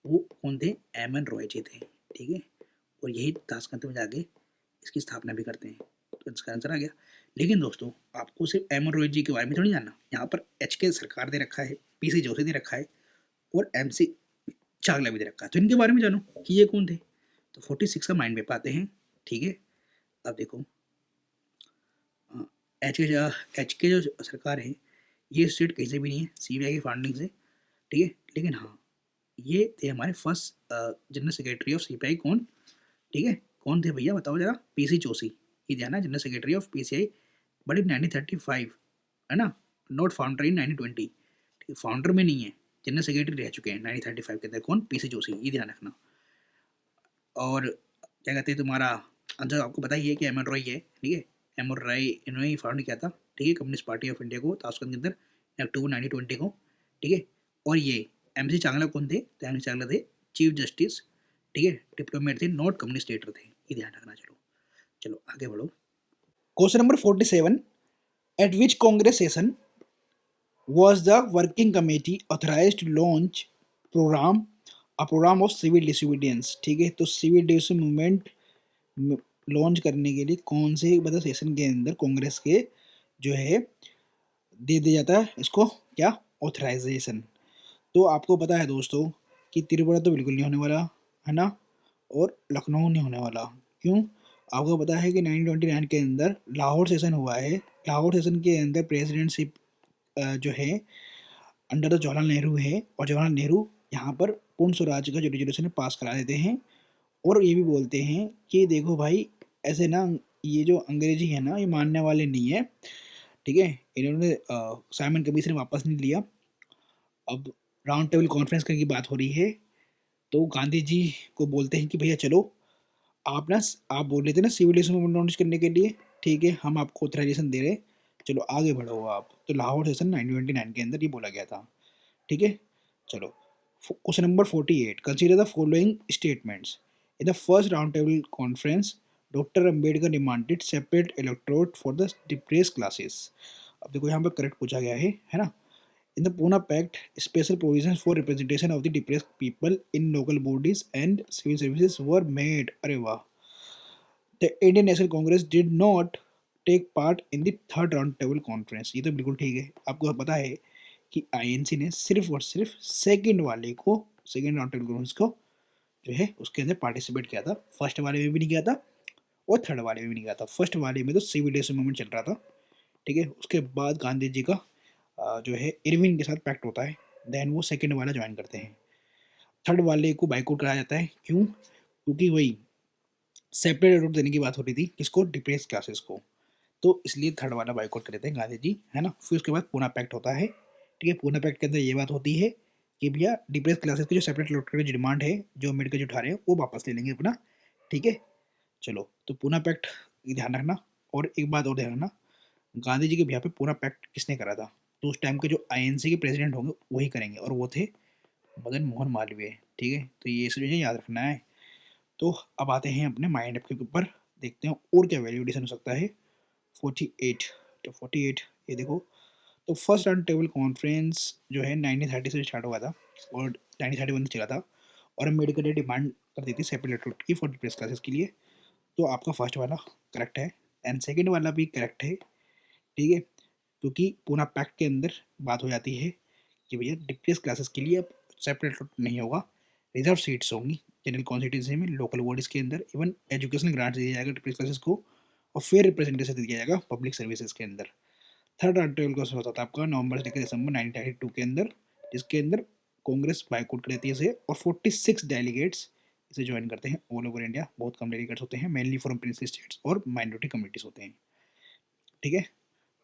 वो कौन थे? एम एन रॉय जी थे। ठीक है, और यही ताशकंद में जाके इसकी स्थापना भी करते हैं। तो इसका आंसर आ गया। लेकिन दोस्तों आपको सिर्फ एम एन रॉय जी के बारे में थोड़ी जानना, यहाँ पर एच के सरकार दे रखा है, पी सी जोशी दे रखा है, और एम सी चावला भी दे रखा है। तो इनके बारे में जानो कि ये कौन थे। तो 46 का माइंड मैप आते हैं। ठीक है, अब देखो एच के जो सरकार है ये स्टेट कहीं से भी नहीं है, सीबीआई की फंडिंग से। ठीक है, लेकिन हाँ ये थे हमारे first general secretary of CBI. कौन? ठीक है, कौन थे भैया बताओ जरा? पीसी जोशी, ये ध्यान है, general secretary of PCI, but in 1935, है ना, नॉट फाउंडर इन 1920। ठीक है, फाउंडर में नहीं है, जनरल सेक्रेटरी रह चुके हैं 1935 के अंदर। कौन? पीसी जोशी, ये ध्यान रखना। और क्या कहते हैं तुम्हारा आंसर आपको पता ही है कि एम एन रॉय है। ठीक है, एम एन रॉय इन्होंने ही फाउंड किया था। ठीक है, कम्युनिस्ट पार्टी ऑफ इंडिया को ताशकंद के अंदर अक्टूबर 1920 को। ठीक है, और ये एम सी चांगला कौन थे? तो एम सी चांगला थे चीफ जस्टिस। ठीक है, डिप्लोमेट थे, नॉट कम्युनिस्ट लीडर थे, ये ध्यान रखना। चलो चलो आगे बढ़ो। Question number 47। Eight which Congress session was the working committee authorized to launch program a program of civil disobedience। ठीक है, तो सिविल डिसोबीडियंस मूवमेंट लॉन्च करने के लिए कौन से मतलब सेशन के अंदर कांग्रेस के जो है दे दिया जाता है इसको क्या? ऑथराइजेशन। तो आपको पता है दोस्तों कि त्रिपुरा तो बिल्कुल नहीं होने वाला, है ना, और लखनऊ नहीं होने वाला। क्यों? आपको पता है कि 1929 के अंदर लाहौर सेशन हुआ है। लाहौर सेशन के अंदर प्रेसिडेंटशिप जो है अंडर द जवाहरलाल नेहरू है, और जवाहरलाल नेहरू यहाँ पर पूर्ण स्वराज का जो रेजोल्यूशन पास करा देते हैं और ये भी बोलते हैं कि देखो भाई ऐसे ना ये जो अंग्रेजी है ना ये मानने वाले नहीं है, ठीक है। इन्होंने साइमन कमीशन वापस नहीं लिया। अब राउंड टेबल कॉन्फ्रेंस की बात हो रही है, तो गांधी जी को बोलते हैं कि भैया चलो आप ना आप बोल रहे थे ना सिविल मूवमेंट लॉन्च करने के लिए, ठीक है हम आपको ऑथराइजेशन दे रहे हैं, चलो आगे बढ़ो आप। तो लाहौर सेशन 1929 के अंदर ये बोला गया था, ठीक है। चलो question number 48, consider the following statements. In the first round table conference doctor Ambedkar demanded separate electrode for the depress classes. अब देखो यहाँ पर करेक्ट पूछा गया है ना। In the Pune Pact, special provisions for representation of the depressed people in local bodies and civil services were made. अरे वाह। The Indian National Congress did not take part in the third round table conference. ये तो बिल्कुल ठीक है। आपको पता है कि आईएनसी ने सिर्फ और सिर्फ सेकेंड राउंड टेबल कॉन्फ्रेंस को जो है उसके अंदर पार्टिसिपेट किया था। फर्स्ट वाले में भी नहीं किया था और थर्ड वाले में भी नहीं किया था। फर्स्ट वाले में तो सिविल डिसोसिएशन मूवमेंट चल रहा था, ठीक है। उसके बाद गांधी जी का जो है इरविन के साथ पैक्ट होता है, देन वो सेकंड वाला ज्वाइन करते हैं। थर्ड वाले को बाइकआउट कराया जाता है, क्यों? क्योंकि वही सेपरेट रूट देने की बात हो रही थी, किसको? डिप्रेस क्लासेस को। तो इसलिए थर्ड वाला बाइकआउट कर देते हैं गांधी जी, है ना। फिर उसके बाद पूना पैक्ट होता है, ठीक है। पूना पैक्ट के अंदर ये बात होती है कि भैया डिप्रेस क्लासेस की जो सेपरेट अलॉट की जो डिमांड है जो अम्बेडकर जो उठा रहे हैं वो वापस ले लेंगे अपना, ठीक है। चलो तो पूना पैक्ट ध्यान रखना। और एक बात और ध्यान रखना, गांधी जी के बिहार पे पूरा पैक्ट किसने करा था? तो उस टाइम के जो आईएनसी के प्रेसिडेंट होंगे वही करेंगे, और वो थे मदन मोहन मालवीय, ठीक है। तो ये सब चीज़ें याद रखना है। तो अब आते हैं अपने माइंड ऐप के ऊपर, देखते हैं और क्या वैल्यूडेशन हो सकता है। 48, तो 48 ये देखो। तो फर्स्ट राउंड टेबल कॉन्फ्रेंस जो है 1930 से स्टार्ट हुआ था और 1931 तक चला था, और अम्बेडकर ने डिमांड कर दी थी सेपरेट की फॉर प्रेस क्लासेस के लिए। तो आपका फर्स्ट वाला करेक्ट है एंड सेकेंड वाला भी करेक्ट है, ठीक है। क्योंकि पूना पैक्ट के अंदर बात हो जाती है कि भैया डिप्रेस क्लासेस के लिए अब सेपरेट नहीं होगा, रिजर्व सीट्स होंगी जनरल कॉन्स्टिट्यूंसी में, लोकल बॉडीज़ के अंदर। इवन एजुकेशनल ग्रांट दिया जाएगा डिप्रेस क्लासेस को, और फेयर रिप्रेजेंटेशन दिया जाएगा पब्लिक सर्विसेज के अंदर। थर्ड आर्टिकल का होता था आपका नवंबर से दिसंबर 1932 के अंदर, जिसके अंदर कांग्रेस बाइकआउट कर देती है इसे, और 46 डेलीगेट्स इसे ज्वाइन करते हैं ऑल ओवर इंडिया। बहुत कम डेलीगेट्स होते हैं, मेनली फ्रॉम प्रिंसली स्टेट्स और माइनॉरिटी कम्युनिटीज होते हैं, ठीक है।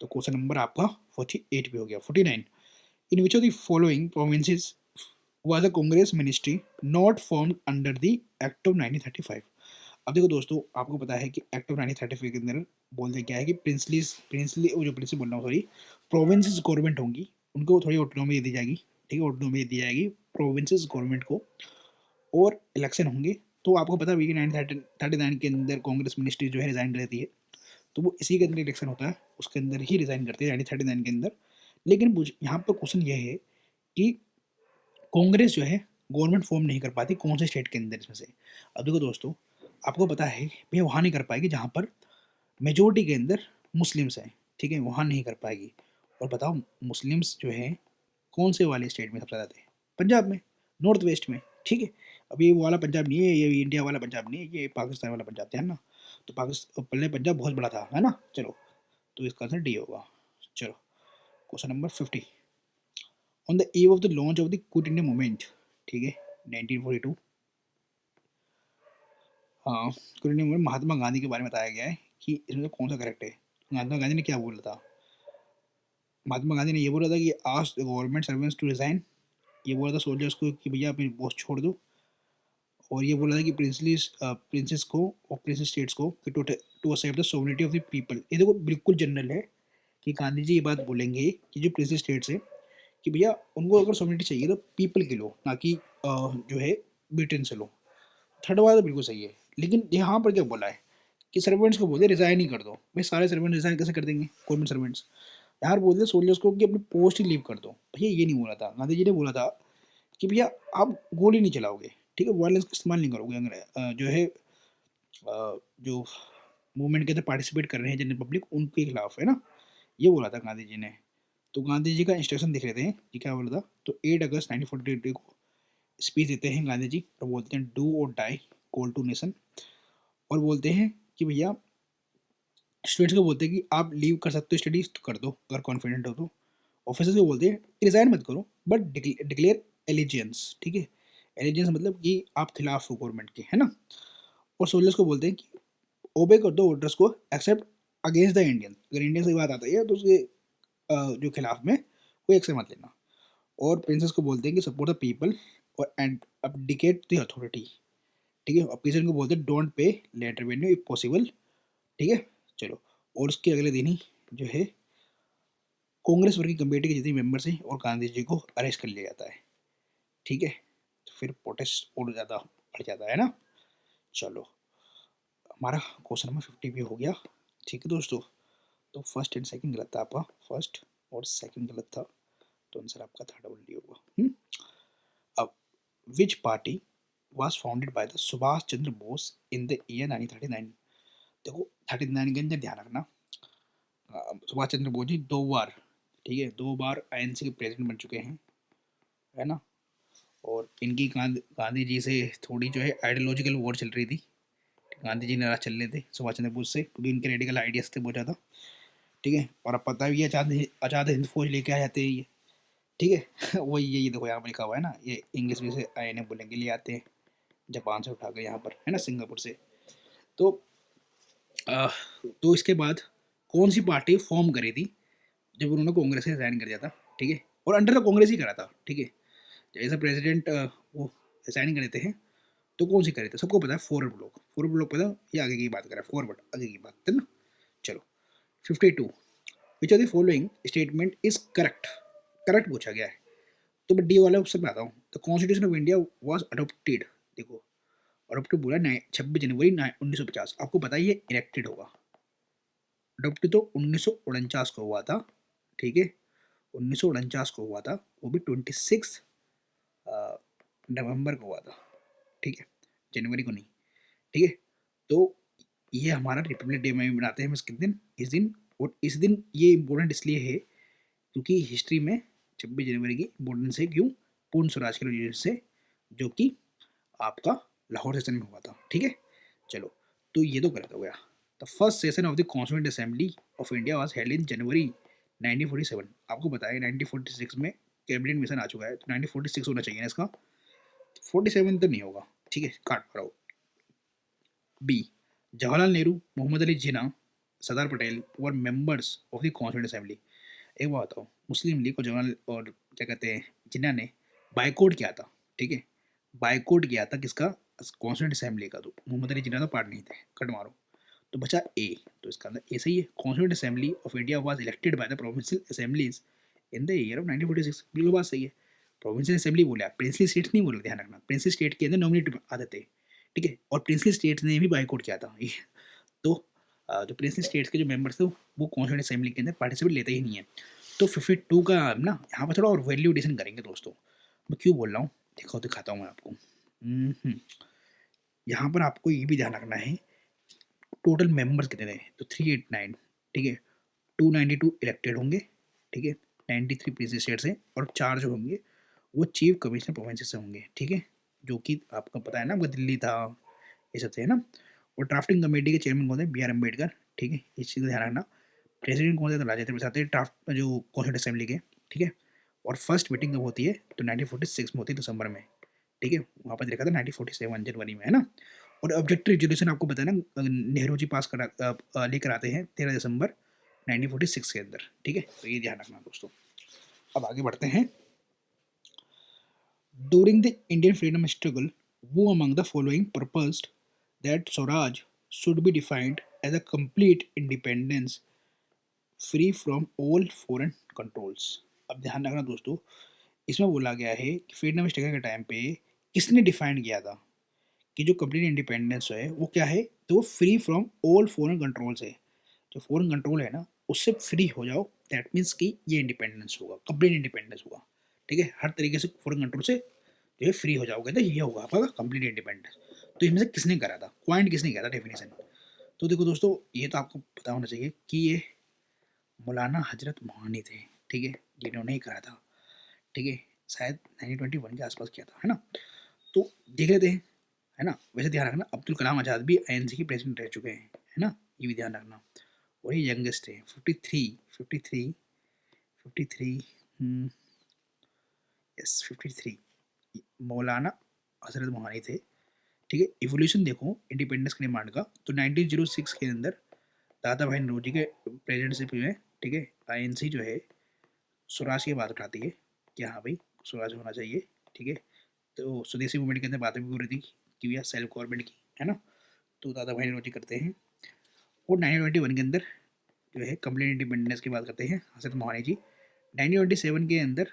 तो क्वेश्चन नंबर आपका 48 भी हो गया। 49, in which of the following provinces was a Congress ministry not formed under the act of 1935। अब देखो दोस्तों, आपको पता है कि एक्ट ऑफ 1935 के अंदर बोलते क्या है कि प्रिंसली वो जो प्रिंसली बोल रहा हूँ, सॉरी, प्रोविंसेस गवर्नमेंट होंगी उनको थोड़ी ऑटोनॉमी दे दी जाएगी, ठीक है। ऑटोनॉमी दे दी जाएगी प्रोविंसेस गवर्नमेंट को, और इलेक्शन होंगे। तो आपको पता है कि 1939 के अंदर कांग्रेस मिनिस्ट्री जो है रिजाइन कर देती है, तो वो इसी के अंदर इलेक्शन होता है, उसके अंदर ही रिजाइन करते हैं 1939 के अंदर। लेकिन यहाँ पर क्वेश्चन ये है कि कांग्रेस जो है गवर्नमेंट फॉर्म नहीं कर पाती कौन से स्टेट के अंदर इसमें से। अब देखो दोस्तों, आपको पता है भैया वहाँ नहीं कर पाएगी जहाँ पर मेजोरिटी के अंदर मुस्लिम्स हैं, ठीक है, वहाँ नहीं कर पाएगी। और बताओ मुस्लिम्स जो है कौन से वाले स्टेट में सबसे ज़्यादा है? पंजाब में, नॉर्थ वेस्ट में, ठीक है। अब ये वाला पंजाब नहीं है, ये इंडिया वाला पंजाब नहीं है, ये पाकिस्तान वाला पंजाब था, है ना। तो पाकिस्तान पहले पंजाब बहुत बड़ा था, है ना। चलो तो इसका आंसर डी होगा। चलो question number 50, on the eve of the launch of the quit India movement, ठीक है, 1942। हाँ, quit India movement Mahatma Gandhi के बारे में बताया गया है कि इसमें से कौन सा करेक्ट है। महात्मा गांधी ने क्या बोला था? महात्मा गांधी ने ये बोला था कि ask the government servants to resign, ये बोला था सोल्जर्स को कि भैया अपनी पोस्ट छोड़ दो। और ये बोला था कि प्रिंसेस को और प्रिंसेस स्टेट्स को कि to accept the sovereignty of the people. ये देखो बिल्कुल जनरल है कि गांधी जी ये बात बोलेंगे कि जो प्रिंसेस स्टेट्स है कि भैया उनको अगर सोवरेनिटी चाहिए तो पीपल की लो, ना कि जो है ब्रिटेन से लो। थर्ड वाला तो बिल्कुल सही है, लेकिन यहाँ पर क्या बोला है कि सर्वेंट्स को बोलते रिजाइन ही कर दो। भाई सारे सर्वेंट रिजाइन कैसे कर देंगे गवर्नमेंट सर्वेंट्स? यार बोलते सोल्जर्स को कि अपनी पोस्ट ही लीव कर दो। भैया ये नहीं बोला था, गांधी जी ने बोला था कि भैया आप गोली नहीं चलाओगे, ठीक है, वायलेंस का इस्तेमाल नहीं करोगे। जो है जो मूवमेंट के अंदर पार्टिसिपेट कर रहे हैं जनरल पब्लिक उनके खिलाफ, है ना, ये बोला था गांधी जी ने। तो गांधी जी का इंस्ट्रक्शन देख लेते हैं कि क्या बोला था। तो 8 अगस्त 1942 को स्पीच देते हैं गांधी जी और बोलते हैं डू और डाई, कॉल टू नेशन। और बोलते हैं कि भैया स्टूडेंट्स को बोलते हैं कि आप लीव कर सकते हो स्टडीज तो कर दो अगर कॉन्फिडेंट हो तो। ऑफिसर्स को बोलते हैं रिजाइन मत करो बट डिक्लेयर एलिजियंस, ठीक है। एलिजियंस मतलब कि आप खिलाफ हो गवर्नमेंट के, है ना। और सोल्जर्स को बोलते हैं कि ओबे कर दो ऑर्डर्स को एक्सेप्ट अगेंस्ट द इंडियन। अगर इंडियन से बात आता है तो उसके जो खिलाफ में कोई एक्शन मत लेना। और प्रिंसेस को बोलते हैं कि सपोर्ट द पीपल और एंड abdicate द अथॉरिटी, ठीक है। और प्रेसिडेंट को बोलते हैं don't pay late revenue if possible, ठीक है। चलो, और उसके अगले दिन ही जो है कांग्रेस वर्किंग कमेटी के जितने मेंबर्स हैं और गांधी जी को अरेस्ट कर लिया जाता है, ठीक है। तो फिर प्रोटेस्ट और ज़्यादा बढ़ जाता है ना। चलो, हमारा क्वेश्चन नंबर 50 भी हो गया, ठीक है दोस्तों। तो फर्स्ट एंड सेकंड गलत था आपका, फर्स्ट और सेकंड गलत था, तो आंसर आपका थर्ड ओनली होगा। अब विच party was founded by the Subhash Chandra Bose in the year 1939। देखो 39 के अंदर ध्यान रखना, सुभाष चंद्र बोस जी 2 बार, ठीक है, 2 बार आईएनसी के प्रेसिडेंट बन चुके हैं, है ना। और इनकी गांधी जी से थोड़ी जो है आइडियोलॉजिकल वॉर चल रही थी। गांधी जी नाराज चल रहे थे सुभाष चंद्र बोस से क्योंकि इनके रेडिकल आइडियाज थे बहुत ज़्यादा, ठीक है। और अब पता भी है आज़ाद हिंद फौज लेके आ जाते हैं ये, ठीक है। वही ये देखो यहाँ पर लिखा हुआ है ना, ये इंग्लिश में से आईएनए बोलने के लिए आते हैं, जापान से उठा के यहाँ पर, है ना, सिंगापुर से। तो आ, तो इसके बाद कौन सी पार्टी फॉर्म करी थी जब उन्होंने कांग्रेस से रिजाइन कर दिया था, ठीक है। और अंडर द कांग्रेस ही करा था, ठीक है। जैसे प्रेसिडेंट वो रिजाइन कर देते हैं तो कौन सी करे थे, सबको पता है, फॉरवर्ड ब्लॉक। फॉरवर्ड ब्लॉक पता है, ये आगे की बात करा, फॉरवर्ड आगे की बात है ना। चलो 52, विच of the following statement is correct, correct पूछा गया है। तो मैं डी वाला ऑप्शन में आता हूँ, the constitution of India was adopted, देखो अडोप्टेड बोला 26 जनवरी 1950, आपको पता है ये इलेक्टेड होगा। अडोप्टेड तो 1949 को हुआ था, ठीक है, 1949 को हुआ था, वो भी 26 नवंबर को हुआ था, ठीक है, जनवरी को नहीं, ठीक है। तो ये हमारा रिपब्लिक डे में मनाते हैं हम किस दिन, इस दिन। और इस दिन ये इम्पोर्टेंट इसलिए है क्योंकि हिस्ट्री में 26 जनवरी की इम्पोर्टेंस है, क्यों, पूर्ण स्वराज के रिलीजन से, जो कि आपका लाहौर सेशन में हुआ था, ठीक है। चलो, तो ये तो गलत हो गया। The first session of the constituent assembly of India was held in January 1947, आपको पता है 1946 में कैबिनेट मिशन आ चुका है, तो 1946 होना चाहिए ना इसका, 47 तो नहीं होगा, ठीक है, काट पड़ाओ। B, Jawaharlal Nehru, Mohammad Ali Jinnah, Sardar Patel were members of the constituent assembly. एक बात बताओ, मुस्लिम लीग को जवाहरलाल और क्या कहते हैं जिन्ना ने बाइकआउट किया था, ठीक है, बाइकआउट किया था किसका, कॉन्स्टिट्यूंट असेंबली का। तो मोहम्मद अली जिन्ना तो पार्ट नहीं थे, कट मारो। तो बचा ए, तो इसका अंदर ए सही है। Constituent assembly of India was elected by the provincial assemblies in the year of 1946, बिल्कुल बात सही है। प्रोविंशियल असेंबली बोला, प्रिंसली स्टेट्स नहीं बोल, ध्यान रखना, प्रिंसली स्टेट के अंदर नॉमिनेट आते थे, ठीक है। और प्रिंसली स्टेट्स ने भी बाइकआउट किया था ये। तो जो प्रिंसली स्टेट्स के जो मेंबर्स थे वो कॉन्स्टिट्यूंट असेंबली के अंदर पार्टिसिपेट लेते ही नहीं है। तो 52 का ना यहाँ पर थोड़ा और वैल्यू एडिशन करेंगे दोस्तों। मैं क्यों बोल रहा हूँ, देखो दिखाता हूँ मैं आपको। यहाँ पर आपको ये भी ध्यान रखना है टोटल मेंबर्स कितने हैं, तो 389, ठीक है। 292 इलेक्टेड होंगे, ठीक है, 93 प्रिंस स्टेट से, और 4 जो होंगे वो चीफ कमिश्नर प्रोविंस से होंगे, ठीक है। जो कि आपको पता है ना, आपका दिल्ली था, ये सब थे, है ना। और ड्राफ्टिंग कमेटी के चेयरमैन कौन थे, बी आर अम्बेडकर, ठीक है, इस चीज़ का ध्यान रखना। प्रेसिडेंट कौन थे, तो राजेंद्र प्रसाद थे, ड्राफ्ट जो कॉन्स्टिट्यूंट असेंबली के, ठीक है। और फर्स्ट मीटिंग कब होती है, तो 1946 में होती है, दिसंबर में, ठीक है। वहाँ पर देखा था 1947 जनवरी में, है ना। और ऑब्जेक्टिव रेजोल्यूशन आपको पता है ना, नेहरू जी पास करा लेकर आते हैं 13 दिसंबर 1946 के अंदर, ठीक है। तो ये ध्यान रखना दोस्तों। अब आगे बढ़ते हैं। During the Indian freedom struggle who among the following proposed that Swaraj should be defined as a complete independence free from all foreign controls. अब ध्यान रखना दोस्तों, इसमें बोला गया है कि फ्रीडम स्ट्रगल के टाइम पे किसने डिफाइन किया था कि जो कंप्लीट इंडिपेंडेंस है वो क्या है, तो वो free from all foreign controls है। जो फॉरेन कंट्रोल है ना उससे फ्री हो जाओ, दैट मीन्स कि ये इंडिपेंडेंस होगा, कंप्लीट इंडिपेंडेंस होगा, ठीक है। हर तरीके से फॉरेन कंट्रोल से जो है फ्री हो जाओगे तो ये होगा आपका कंप्लीट इंडिपेंडेंस। तो इसमें से किसने करा था, पॉइंट किसने किया था डेफिनेशन। तो देखो दोस्तों, ये तो आपको पता होना चाहिए कि ये मौलाना हजरत मोहानी थे, ठीक है, जिन्होंने ही करा था, ठीक है। शायद 1921 के आसपास किया था, है ना। तो देख लेते हैं, है ना। वैसे ध्यान रखना अब्दुल कलाम आज़ाद भी आईएनसी के प्रेसिडेंट रह चुके हैं, है ना, ये भी ध्यान रखना। और ये यंगेस्ट है, 53, 53, 53, यस 53, मौलाना हजरत मोहानी थे। ठीक है, इवोल्यूशन देखो इंडिपेंडेंस के डिमांड का, तो 1906 के अंदर दादा भाई नौरोजी के प्रेसिडेंटशिप में, ठीक है, आईएनसी जो है स्वराज की बात उठाती है कि हाँ भाई स्वराज होना चाहिए। ठीक है, तो स्वदेशी मूवमेंट के अंदर बातें भी हो रही थी कि भैया सेल्फ गवर्नमेंट की, है ना, तो दादा भाई नौरोजी करते हैं। और 1921 के अंदर जो है कंप्लीट इंडिपेंडेंस की बात करते हैं हजरत मोहानी जी। 1927 के अंदर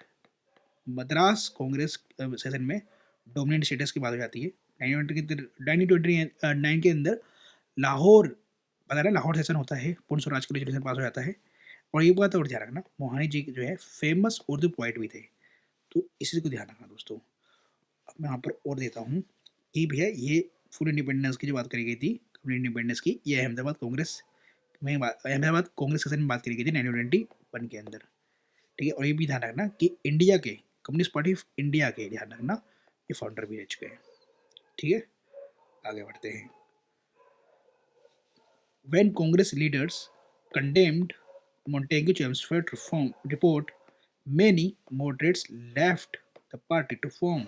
मद्रास कांग्रेस सेशन में डोमिनेंट स्टेटस की बात हो जाती है। 1929 के अंदर लाहौर, पता है लाहौर सेशन होता है, पूर्ण स्वराज के रेजोल्यूशन पास हो जाता है। और ये बात और ध्यान रखना, मोहानी जी जो है फेमस उर्दू पोइट भी थे, तो इसी को ध्यान रखना दोस्तों। अब मैं यहाँ पर और देता हूँ कि भैया ये फुल इंडिपेंडेंस की जो बात करी गई थी, कंप्लीट इंडिपेंडेंस की, ये अहमदाबाद कांग्रेस में अहमदाबाद कांग्रेस सेशन में बात करी गई थी 1921 के अंदर। ठीक है, और ये भी ध्यान रखना कि इंडिया के कम्युनिस्ट पार्टी ऑफ इंडिया के, ध्यान रखना, ये फाउंडर भी रह चुके हैं। ठीक है, आगे बढ़ते हैं। When Congress leaders condemned Montagu Chelmsford reform report, many moderates left the party to form.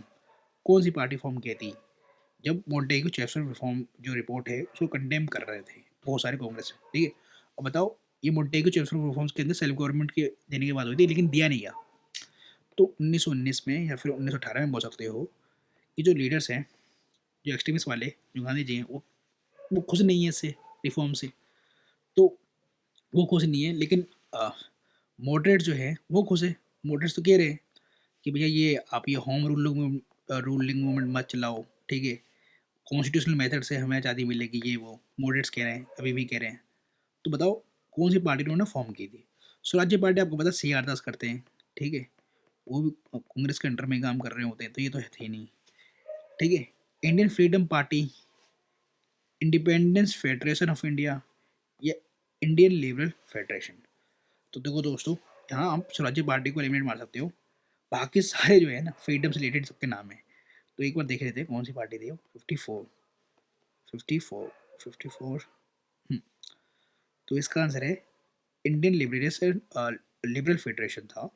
कौन सी पार्टी फॉर्म की थी जब मोन्टेगू चेम्सफोर्ड रिफॉर्म जो रिपोर्ट है उसको कंडेम कर रहे थे बहुत सारे कांग्रेस में? ठीक है, अब बताओ, ये मोन्टेगू चेम्सफोर्ड रिफॉर्म्स के अंदर सेल्फ गवर्नमेंट के देने की बात हुई थी लेकिन दिया नहीं गया। तो 1919 में या फिर 1918 में बोल सकते हो कि जो लीडर्स हैं, जो एक्सट्रीमिस्ट वाले, जो गांधी जी हैं, वो खुश नहीं है इससे, रिफॉर्म से। तो वो खुश नहीं है, लेकिन मॉडरेट जो है वो खुश है। मॉडरेट्स तो कह रहे हैं कि भैया ये आप ये होम रूलिंग मूवमेंट मत चलाओ। ठीक है, कॉन्स्टिट्यूशनल मेथड से हमें आज़ादी मिलेगी, ये वो मॉडरेट्स कह रहे हैं, अभी भी कह रहे हैं। तो बताओ कौन सी पार्टी उन्होंने फॉर्म की थी? स्वराज्य पार्टी आपको पता सी आर दास करते हैं। ठीक है, वो भी कांग्रेस के अंडर में काम कर रहे होते हैं, तो ये तो है थे नहीं। ठीक है, Indian freedom party, independence federation of India, या इंडियन लिबरल फेडरेशन। तो देखो दोस्तों, यहाँ आप स्वराज्य पार्टी को एलिमिनेट मार सकते हो, बाकी सारे जो है ना फ्रीडम से रिलेटेड सबके नाम है। तो एक बार देख लेते हैं कौन सी पार्टी थी वो। 54 तो इसका आंसर है इंडियन लिबरेशन लिबरल फेडरेशन था।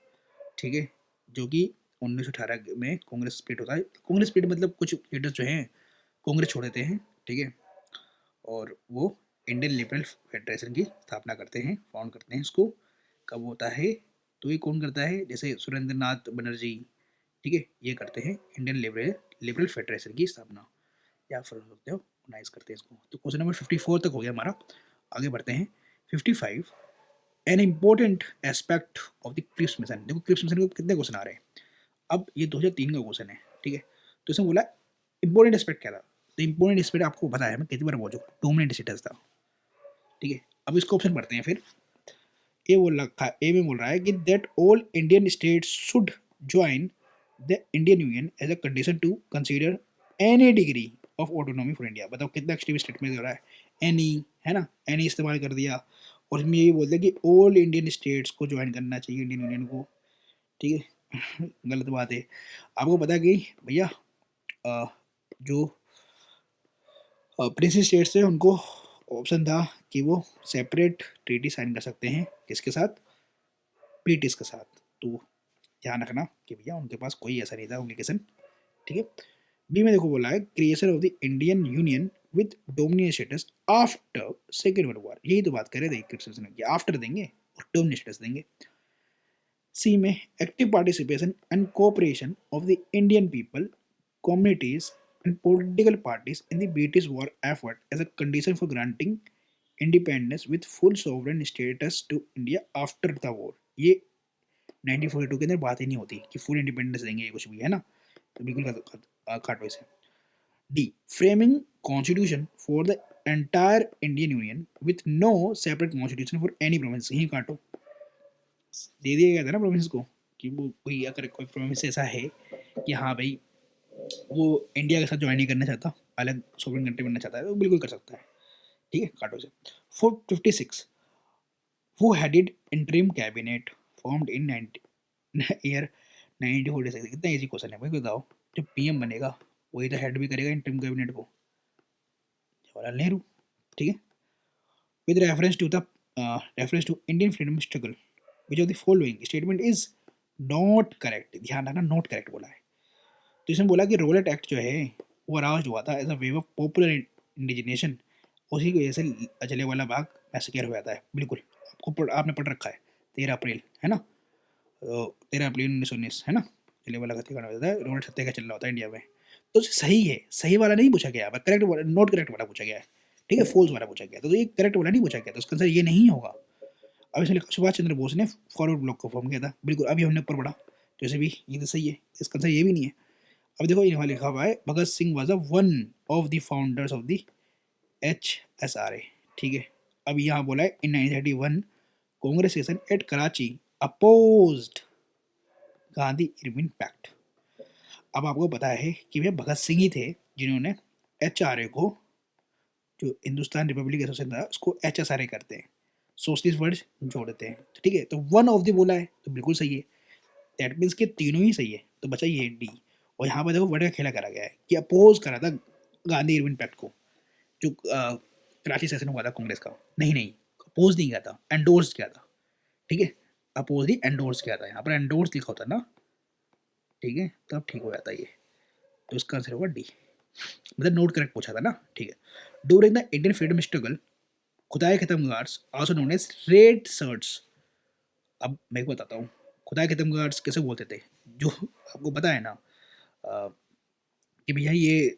ठीक है, जो कि 1918 में कांग्रेस स्प्लिट होता है। कांग्रेस स्प्लिट मतलब कुछ लीडर्स जो हैं कांग्रेस छोड़ देते हैं। ठीक है, और वो इंडियन लिबरल फेडरेशन की स्थापना करते हैं, फाउंड करते हैं इसको। कब होता है? तो ये कौन करता है? जैसे सुरेंद्र नाथ बनर्जी, ठीक है, ये करते हैं इंडियन लिबरल फेडरेशन की स्थापना, या फिर सकते हो ऑर्गेनाइज करते हैं इसको। तो क्वेश्चन नंबर 54 तक हो गया हमारा, आगे बढ़ते हैं 55। An important aspect of the Cripps mission. देखो क्रिप्स मिशन को कितने क्वेश्चन आ रहे हैं, अब ये 2003 का क्वेश्चन है। ठीक है, तो इसमें बोला इंपॉर्टेंट एस्पेक्ट क्या था? तो इंपॉर्टेंट एस्पेक्ट आपको पता है, मैं कितनी बार बोल चुका हूँ, डोमिनेंट स्टेटस था। ठीक है, अब इसको ऑप्शन पढ़ते हैं फिर। ए बोल रखा, ए में बोल रहा है कि that all Indian states should join the Indian union as a condition to consider any degree of autonomy for India. बताओ कितना एक्सट्रीम स्टेट में हो रहा है, एनी, है ना, एनी इस्तेमाल कर दिया, और इसमें यही बोलते हैं कि ऑल इंडियन स्टेट्स को ज्वाइन करना चाहिए इंडियन यूनियन को। ठीक है गलत बात है। आपको पता है कि भैया जो प्रिंस स्टेट्स थे उनको ऑप्शन था कि वो सेपरेट ट्रीटी साइन कर सकते हैं, किसके साथ? ब्रिटिश के साथ। तो ध्यान रखना कि भैया उनके पास कोई ऐसा नहीं था एप्लीकेशन। ठीक है, बी में देखो बोला है creation of the Indian union with dominion status after second world war. यही तो बात करे थे, आफ्टर देंगे और डोमिनियन स्टेटस देंगे। सी में active participation and cooperation of the Indian people, communities and political parties in the British war effort as a condition for granting independence with full sovereign status to India after the war। ये 1942 के अंदर बात ही नहीं होती कि full independence देंगे, ये कुछ भी है ना, तो बिल्कुल काटो इसे। D, framing constitution for the entire Indian union with no separate constitution for any province. यही काटो, दे दिया गया था ना प्रोविंस को कि वो कोई अगर कोई प्रोविंस ऐसा है कि हाँ भाई वो इंडिया के साथ ज्वाइन नहीं करना चाहता, अलग सोवरेन कंट्री बनना चाहता है, तो बिल्कुल कर सकता है। ठीक है, काटो से। 456 वो headed interim cabinet formed in year 1946। कितना इजी क्वेश्चन है भाई, बताओ। जब पीएम बनेगा वही तो हेड भी करेगा इंटरिम कैबिनेट को, जवाहरलाल नेहरू। ठीक है, with reference to Indian freedom struggle which of the following statement is not correct. ध्यान रखना, नॉट करेक्ट बोला है। तो इसमें बोला कि रोलेट एक्ट जो है वो अराउज्ड हुआ था as a way of popular indignation, उसी की वजह से जलियांवाला बाग मैसेकर हो जाता है। बिल्कुल आपने पढ़ रखा है, 13 अप्रैल है ना, 13 अप्रैल 1919 है ना, जलियांवाला का हत्याकांड हो जाता है, रोलेट सत्याग्रह चल रहा होता है इंडिया में। तो सही है, सही वाला नहीं पूछा गया, करेक्ट नॉट करेक्ट वाला पूछा गया है, ठीक है, फॉल्स वाला पूछा गया, तो ये करेक्ट वाला नहीं पूछा गया, तो उसका आंसर ये नहीं होगा। अब इसमें लिखा सुभाष चंद्र बोस ने फॉरवर्ड ब्लॉक को फॉर्म किया था, बिल्कुल अभी हमने ऊपर पढ़ा, तो ऐसे भी ये तो सही है, इसका आंसर ये भी नहीं है। अब देखो यहाँ लिखा हुआ है Bhagat Singh was one of the founders of the HSRA, ठीक है। अब यहाँ बोला है in 1931 Congress session at Karachi opposed Gandhi Irwin pact. अब आपको पता है कि भैया भगत सिंह ही थे जिन्होंने HRA को, जो हिंदुस्तान रिपब्लिक एसोसिएशन था, उसको HSRA करते हैं, सोशलिस्ट वर्ड्स जोड़ते हैं, तो ठीक है, तो वन ऑफ द बोला है तो बिल्कुल सही है, दैट मीन्स के तीनों ही सही है, तो बचा ये डी। और यहाँ पर देखो वर्ड का खेला करा गया है कि अपोज करा था गांधी इरविन पैक्ट को, जो कराची सेशन हुआ था कांग्रेस का, नहीं नहीं अपोज नहीं किया था, एंडोर्स किया था, ठीक है, अपोज ही एंडोर्स किया था, यहाँ पर एंडोर्स लिखा होता ना, ठीक है, तो अब ठीक हो जाता है ये, तो इसका आंसर होगा डी, मतलब नोट करेक्ट पूछा था ना, ठीक है। During the Indian freedom struggle Khudai Khidmatgars also known as red shirts. अब मैं को बताता हूँ खुदाई खत्म गार्ड्स कैसे बोलते थे, जो आपको पता है ना कि भैया ये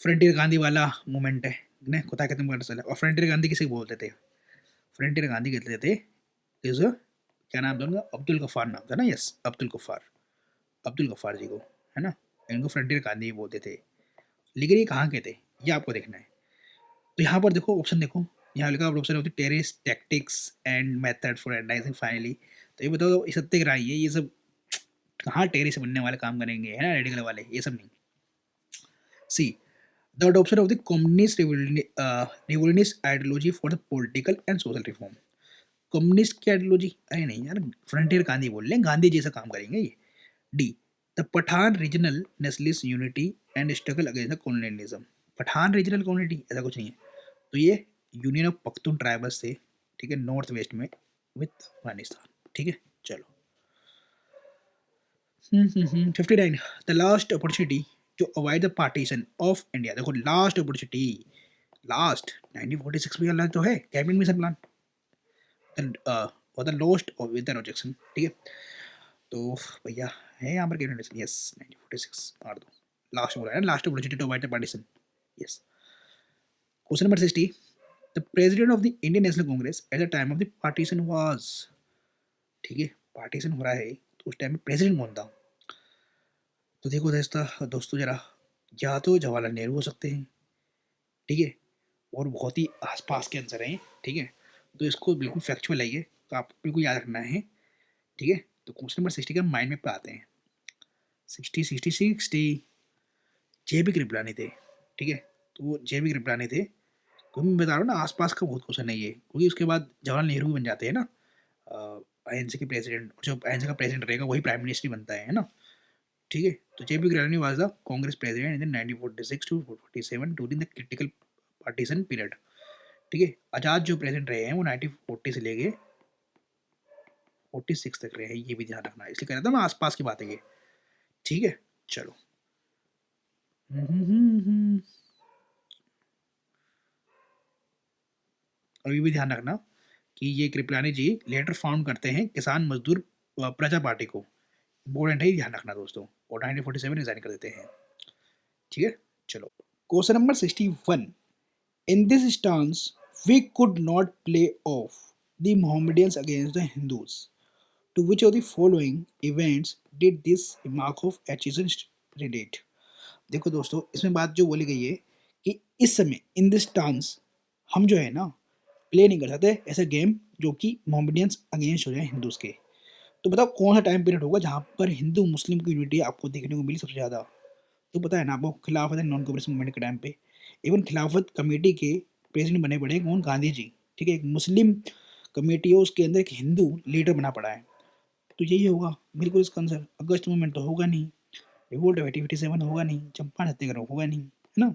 फ्रंटियर गांधी वाला मूवमेंट है ने खुदाई खत्म गार्ड्स वाला, और फ्रंटियर गांधी किसे बोलते थे, फ्रंटियर गांधी कहते थे इज क्या नाम था उनका, अब्दुल गफ्फार नाम था ना, यस अब्दुल गफ्फार, अब्दुल गफ्फार जी को, है ना, इनको फ्रंटियर गांधी बोलते थे। लेकिन ये कहाँ के थे ये आपको देखना है, तो यहाँ पर देखो ऑप्शन देखो, यहाँ लिखा ऑप्शन होती है terrorist tactics and method for advising finally. तो ये बताओ ये सत्याग्रह है, ये सब कहाँ टेरिस बनने वाले काम करेंगे, है ना, रेडिकल वाले, ये सब नहीं। C the adoption of the communist revolutionist ideology for the political and social reform. Communist की आइडियोलॉजी, अरे नहीं यार, फ्रंटियर गांधी बोल रहे हैं, गांधी जैसा काम करेंगे ये। D the Pathan regional nationalist unity and struggle against the colonialism. Pathan regional community ऐसा कुछ नहीं है, तो ये यूनियन ऑफ पख्तून ट्राइबल्स से, ठीक है, नॉर्थ वेस्ट में विद अफगानिस्तान, ठीक है। चलो 59 the last opportunity to avoid the partition of India. देखो लास्ट अपॉर्चुनिटी, लास्ट 1946 में अलग तो है कैबिनेट मिशन प्लान, और the lost of with the rejection, ठीक है। तो भैया है यहाँ पर कैबिनेट मिशन, यस 1946 मार दो, लास्ट बोला है ना, last opportunity to avoid the partition, yes. Question number 60 the president of the Indian National Congress at the time of the partition was, ठीक है, पार्टीशन हो रहा है तो उस टाइम में प्रेसिडेंट कौन था। तो देखो दोस्तों जरा, या तो जवाहरलाल नेहरू हो सकते हैं, ठीक है, और बहुत ही आसपास के आंसर हैं, ठीक है, तो इसको बिल्कुल फैक्चुअल है ये, तो आपको बिल्कुल याद रखना है, ठीक है। तो क्वेश्चन नंबर 60 के माइंड में पे आते हैं, 60 JB कृपलानी थे, ठीक है, तो वो JB कृपलानी थे, क्योंकि मैं बता रहा हूँ ना आसपास का बहुत क्वेश्चन है ये, क्योंकि उसके बाद जवाहरलाल नेहरू बन जाते हैं ना INC के प्रेसिडेंट, जो INC का प्रेसिडेंट रहेगा वही प्राइम मिनिस्टर बनता है ना, ठीक है। तो JB Kripalani was the Congress president in 1946 to 47 during the critical partition period, ठीक है। आजाद जो प्रेसिडेंट रहे हैं वो 1940 से लेके 46 तक रहे हैं, ये भी ध्यान रखना है, इसलिए कह रहा था मैं आसपास की बात है ये, ठीक है। चलो अभी भी ध्यान रखना कि ये कृपलानी जी लेटर फाउंड करते हैं किसान मजदूर प्रजा पार्टी को, इम्पोर्टेंट है, ध्यान रखना दोस्तों, और 1947 रिजाइन कर देते हैं, ठीक है। चलो question number 61 in this stance we could not play off the Mohammedans against the Hindus, to which of the following events did this remark of Aitchison relate. देखो दोस्तों इसमें बात जो बोली गई है कि इस समय इन दिस टांस हम जो है ना प्ले नहीं कर सकते ऐसा गेम जो कि मोहम्मदियंस अगेंस्ट हो जाए हिंदूज के। तो बताओ कौन सा टाइम पीरियड होगा जहाँ पर हिंदू मुस्लिम की यूनिटी आपको देखने को मिली सबसे ज़्यादा। तो पता है ना आपको, खिलाफत एंड नॉन कॉपरेशन मूवमेंट के टाइम पे इवन खिलाफत कमेटी के प्रेसिडेंट बने पड़े कौन, गांधी जी, ठीक है। एक मुस्लिम कमेटी है उसके अंदर एक हिंदू लीडर बना पड़ा है, तो यही होगा बिल्कुल इसका आंसर। अगस्त मूवमेंट तो होगा नहीं, रिवोल्ट ऑफ 1857 होगा नहीं, चंपारण सत्याग्रह होगा नहीं, है ना।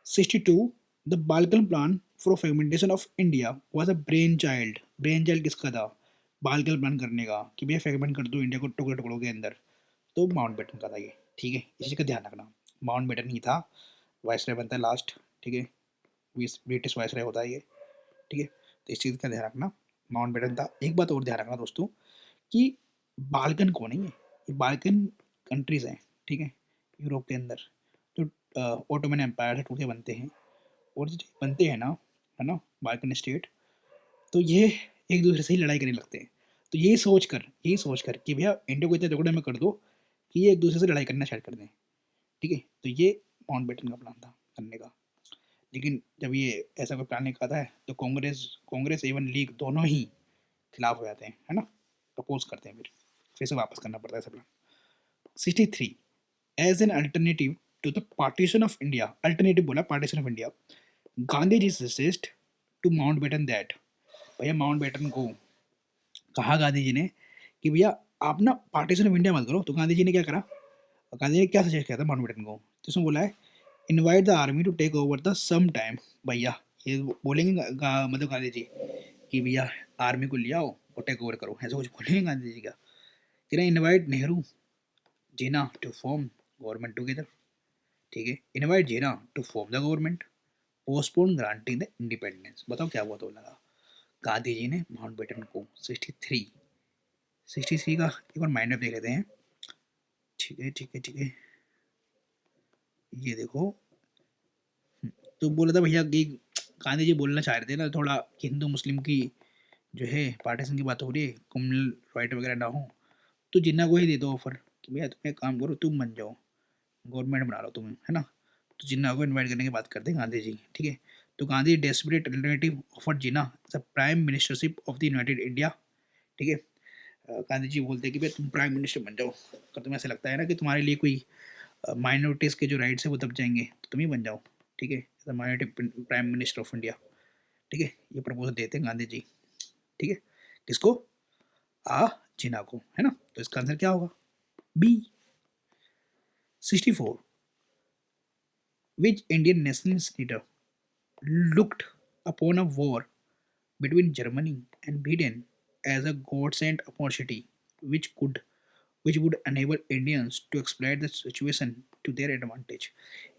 62 the Balkan plan for fragmentation of India was a brain child किसका था, बालकन प्लान करने का कि भैया फ्रेगमेंट कर दो इंडिया को टुकड़े टुकड़ों के अंदर, तो माउंटबेटन का था ये, ठीक है, इसी का ध्यान रखना। माउंटबेटन ही था, वाइसरॉय बनता है लास्ट, ठीक है, ब्रिटिश वाइसरॉय होता है ये, ठीक है, तो इस चीज़ का ध्यान रखना, माउंटबेटन था। एक बात और ध्यान रखना दोस्तों कि बाल्कन कौन है ये बाल्कन कंट्रीज हैं, ठीक है, यूरोप के अंदर जो ऑटोमन एम्पायर से टूट के बनते हैं, और जो बनते हैं ना, है ना, बाल्कन स्टेट, तो ये एक दूसरे से ही लड़ाई करने लगते हैं। तो यही सोच कर कि भैया इंडिया को इतने टुकड़े में कर दो कि ये एक दूसरे से लड़ाई करना स्टार्ट कर दें, ठीक है, तो ये माउंटबेटन का प्लान था करने का। लेकिन जब ये ऐसा कोई प्लान निकलता है तो कांग्रेस कांग्रेस एवं लीग दोनों ही खिलाफ हो जाते हैं, है ना, अपोज करते हैं, फिर से वापस करना पड़ता है सब। 63 as an alternative to the partition of India, alternative बोला partition of India, Gandhi ji suggest to Mountbatten that, भैया माउंटबेटन को कहा गांधी जी ने कि भैया आप ना पार्टीशन ऑफ इंडिया मत करो। तो गांधी जी ने क्या करा, गांधी जी ने क्या सजेस्ट किया था माउंटबेटन को, तो उसने बोला है invite the army to take over the some time. भैया ये बोलेंगे मतलब गांधी जी कि भैया आर्मी को ले आओ और टेक ओवर करो, ऐसा कुछ बोलेंगे गांधी जी का कि ना, invite Nehru Jinnah to form government together, ठीक है, invite Jinnah to form the government, postpone granting the independence. बताओ क्या हुआ तो लगा गांधी जी ने माउंटबेटन को 63 का एक बार माइंड मैप देख लेते हैं, ठीक है ठीक है ठीक है, ये देखो, तो बोला था भैया कि गांधी जी बोलना चाह रहे थे ना थोड़ा कि हिंदू मुस्लिम की जो है पार्टीशन की बात हो रही है, कम्युनल राइट वगैरह ना हो, तो जिन्ना को ही दे दो ऑफर कि भैया तुम एक काम करो, तुम बन जाओ, गवर्नमेंट बना लो तुम, है ना, तो जिन्ना को इनवाइट करने की बात करते हैं गांधी जी, ठीक है, तो Gandhi desperate alternative offer Jinnah the prime ministership of the United India, ठीक है, गांधी जी बोलते हैं कि भाई तुम प्राइम मिनिस्टर बन जाओ, अगर तुम्हें ऐसा लगता है ना कि तुम्हारे लिए कोई माइनॉरिटीज़ के जो राइट्स है वो दब जाएंगे तो तुम ही बन जाओ, ठीक है, the minority prime minister of India, ठीक है, ये प्रपोजल देते हैं गांधी जी, ठीक है, किसको, आ जिना को, है ना, तो इसका आंसर क्या होगा, B. 64 which Indian nationalist leader looked upon a war between Germany and Britain as a godsend opportunity which could which would enable Indians to exploit the situation to their advantage।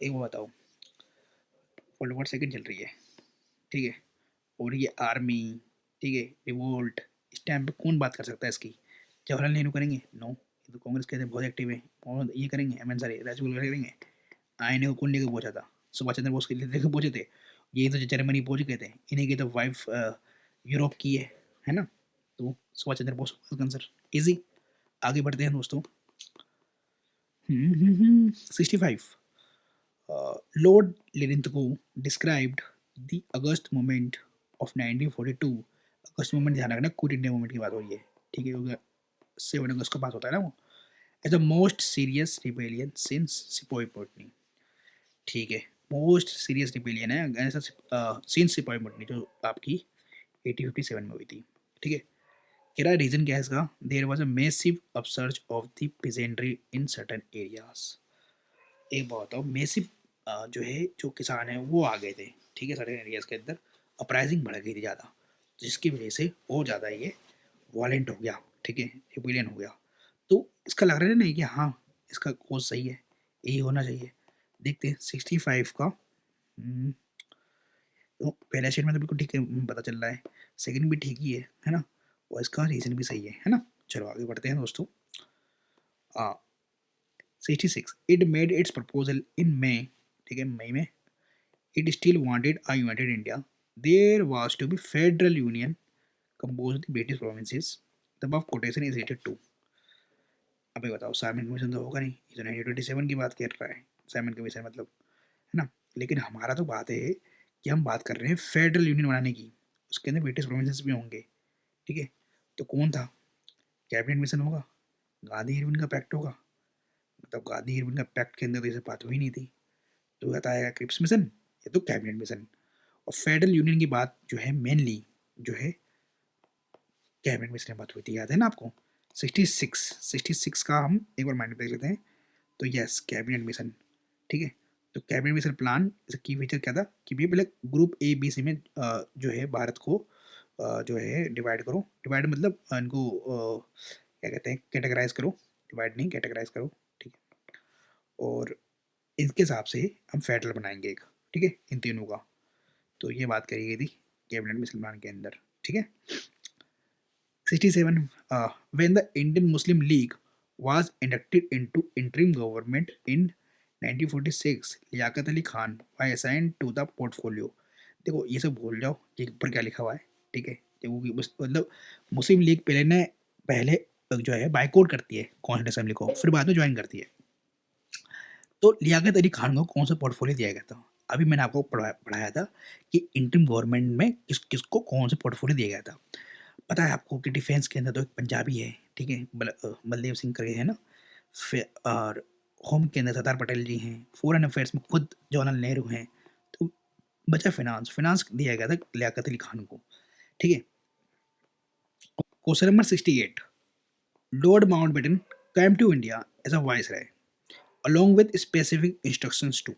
एक बात बताओ, world war second चल रही है, ठीक है, और ये आर्मी, ठीक है, रिवोल्ट, इस टाइम पे कौन बात कर सकता है इसकी, जवाहरलाल नेहरू करेंगे, नो, ये तो कांग्रेस के थे बहुत एक्टिव है, और ये करेंगे एम एन सारे राजगुरु करेंगे, आईने को कौन लेकर पहुंचा था, सुभाष चंद्र बोस के लेकर पहुंचे थे, ये तो जर्मनी पहुंच गए थे, इन्हीं की तो वाइफ यूरोप की है ना, तो सुभाष चंद्र बोस आंसर, इजी। आगे बढ़ते हैं दोस्तों। 65 Lord Linlithgow described the August movement of 1942। August movement ध्यान रखना, क्विट इंडिया मूवमेंट की बात हो रही है, ठीक है, क्योंकि 7 अगस्त को पास होता है ना वो, as the most serious rebellion since sepoy mutiny, ठीक है, मोस्ट सीरियस रिबेलियन है ऐसा सिंस सिपोई मुटनी जो आपकी 1857 में हुई थी, ठीक है, क्या रीजन क्या है इसका, there was a massive upsurge of the peasantry in certain areas. एक बात बताओ, मैसिव जो है जो किसान है वो आ गए थे, ठीक है, सर्टेन एरियाज के अंदर अपराइजिंग बढ़ गई थी ज़्यादा, जिसकी वजह से और ज़्यादा ये वॉलेंट हो गया, ठीक है, रिबेलियन हो गया, तो इसका लग रहा है नहीं कि हाँ इसका कोज सही है, यही होना चाहिए। देखते हैं 65 का, तो पहला स्टेटमेंट तो बिल्कुल ठीक है, पता चल रहा है, सेकंड भी ठीक ही है ना, और इसका रीज़न भी सही है ना। चलो आगे बढ़ते हैं दोस्तों। 66 it made its proposal in May, ठीक है, मई में, it still wanted a united India, there was to be federal union compose the British provinces, the above quotation is related to. अब ये बताओ साइमन कमीशन तो होगा नहीं, ये तो 1927 की बात कर रहा है, साइमन कमीशन मतलब, है ना, लेकिन हमारा तो बात है कि हम बात कर रहे हैं फेडरल यूनियन बनाने की, उसके अंदर ब्रिटिश प्रोविंसेस भी होंगे, ठीक है, तो कौन था, कैबिनेट मिशन होगा, गांधी इरविन का पैक्ट होगा, मतलब गांधी इरविन का पैक्ट के अंदर तो ये बात हुई नहीं थी, तो बताया क्रिप्स मिशन या तो कैबिनेट मिशन, और फेडरल यूनियन की बात जो है मेनली जो है कैबिनेट मिशन में बात हुई थी, याद है ना आपको। 66 का हम एक बार माइंड में देख लेते हैं, तो यस कैबिनेट मिशन, ठीक है, तो कैबिनेट मिशन प्लान की फीचर क्या था कि भी पहले ग्रुप ए बी सी में जो है भारत को जो है डिवाइड करो, डिवाइड मतलब इनको क्या कहते हैं कैटेगराइज करो, डिवाइड नहीं, कैटेगराइज करो, ठीक है। और इसके हिसाब से हम फेडरल बनाएंगे एक, ठीक है, इन तीनों का। तो ये बात करी गई थी कैबिनेट मुसलमान के अंदर, ठीक है। 67 when the Indian Muslim League was inducted into interim government in 1946, Liaquat Ali Khan was assigned to the portfolio। देखो ये सब भूल जाओ कि ऊपर क्या लिखा हुआ है, ठीक है। देखो कि मतलब मुस्लिम लीग पहले जो है बाइकआउट करती है कॉन्स्टिट्यूशन असेंबली को, फिर बाद में ज्वाइन करती है। तो लियाकत अली खान को कौन सा पोर्टफोलियो दिया गया था? अभी मैंने आपको पढ़ाया था कि इंटरिम गवर्नमेंट में किसको कौन सा पोर्टफोलियो दिया गया था। पता है आपको कि डिफेंस के अंदर तो एक पंजाबी है, ठीक है, बलदेव सिंह करके है ना, और होम के अंदर सरदार पटेल जी हैं, फॉरेन अफेयर्स में खुद जवाहरलाल नेहरू हैं। तो बचा फिनांस दिया गया था लियाकत अली खान को, ठीक है। Question number 68, Lord Mountbatten came to India as a viceroy along with specific instructions to।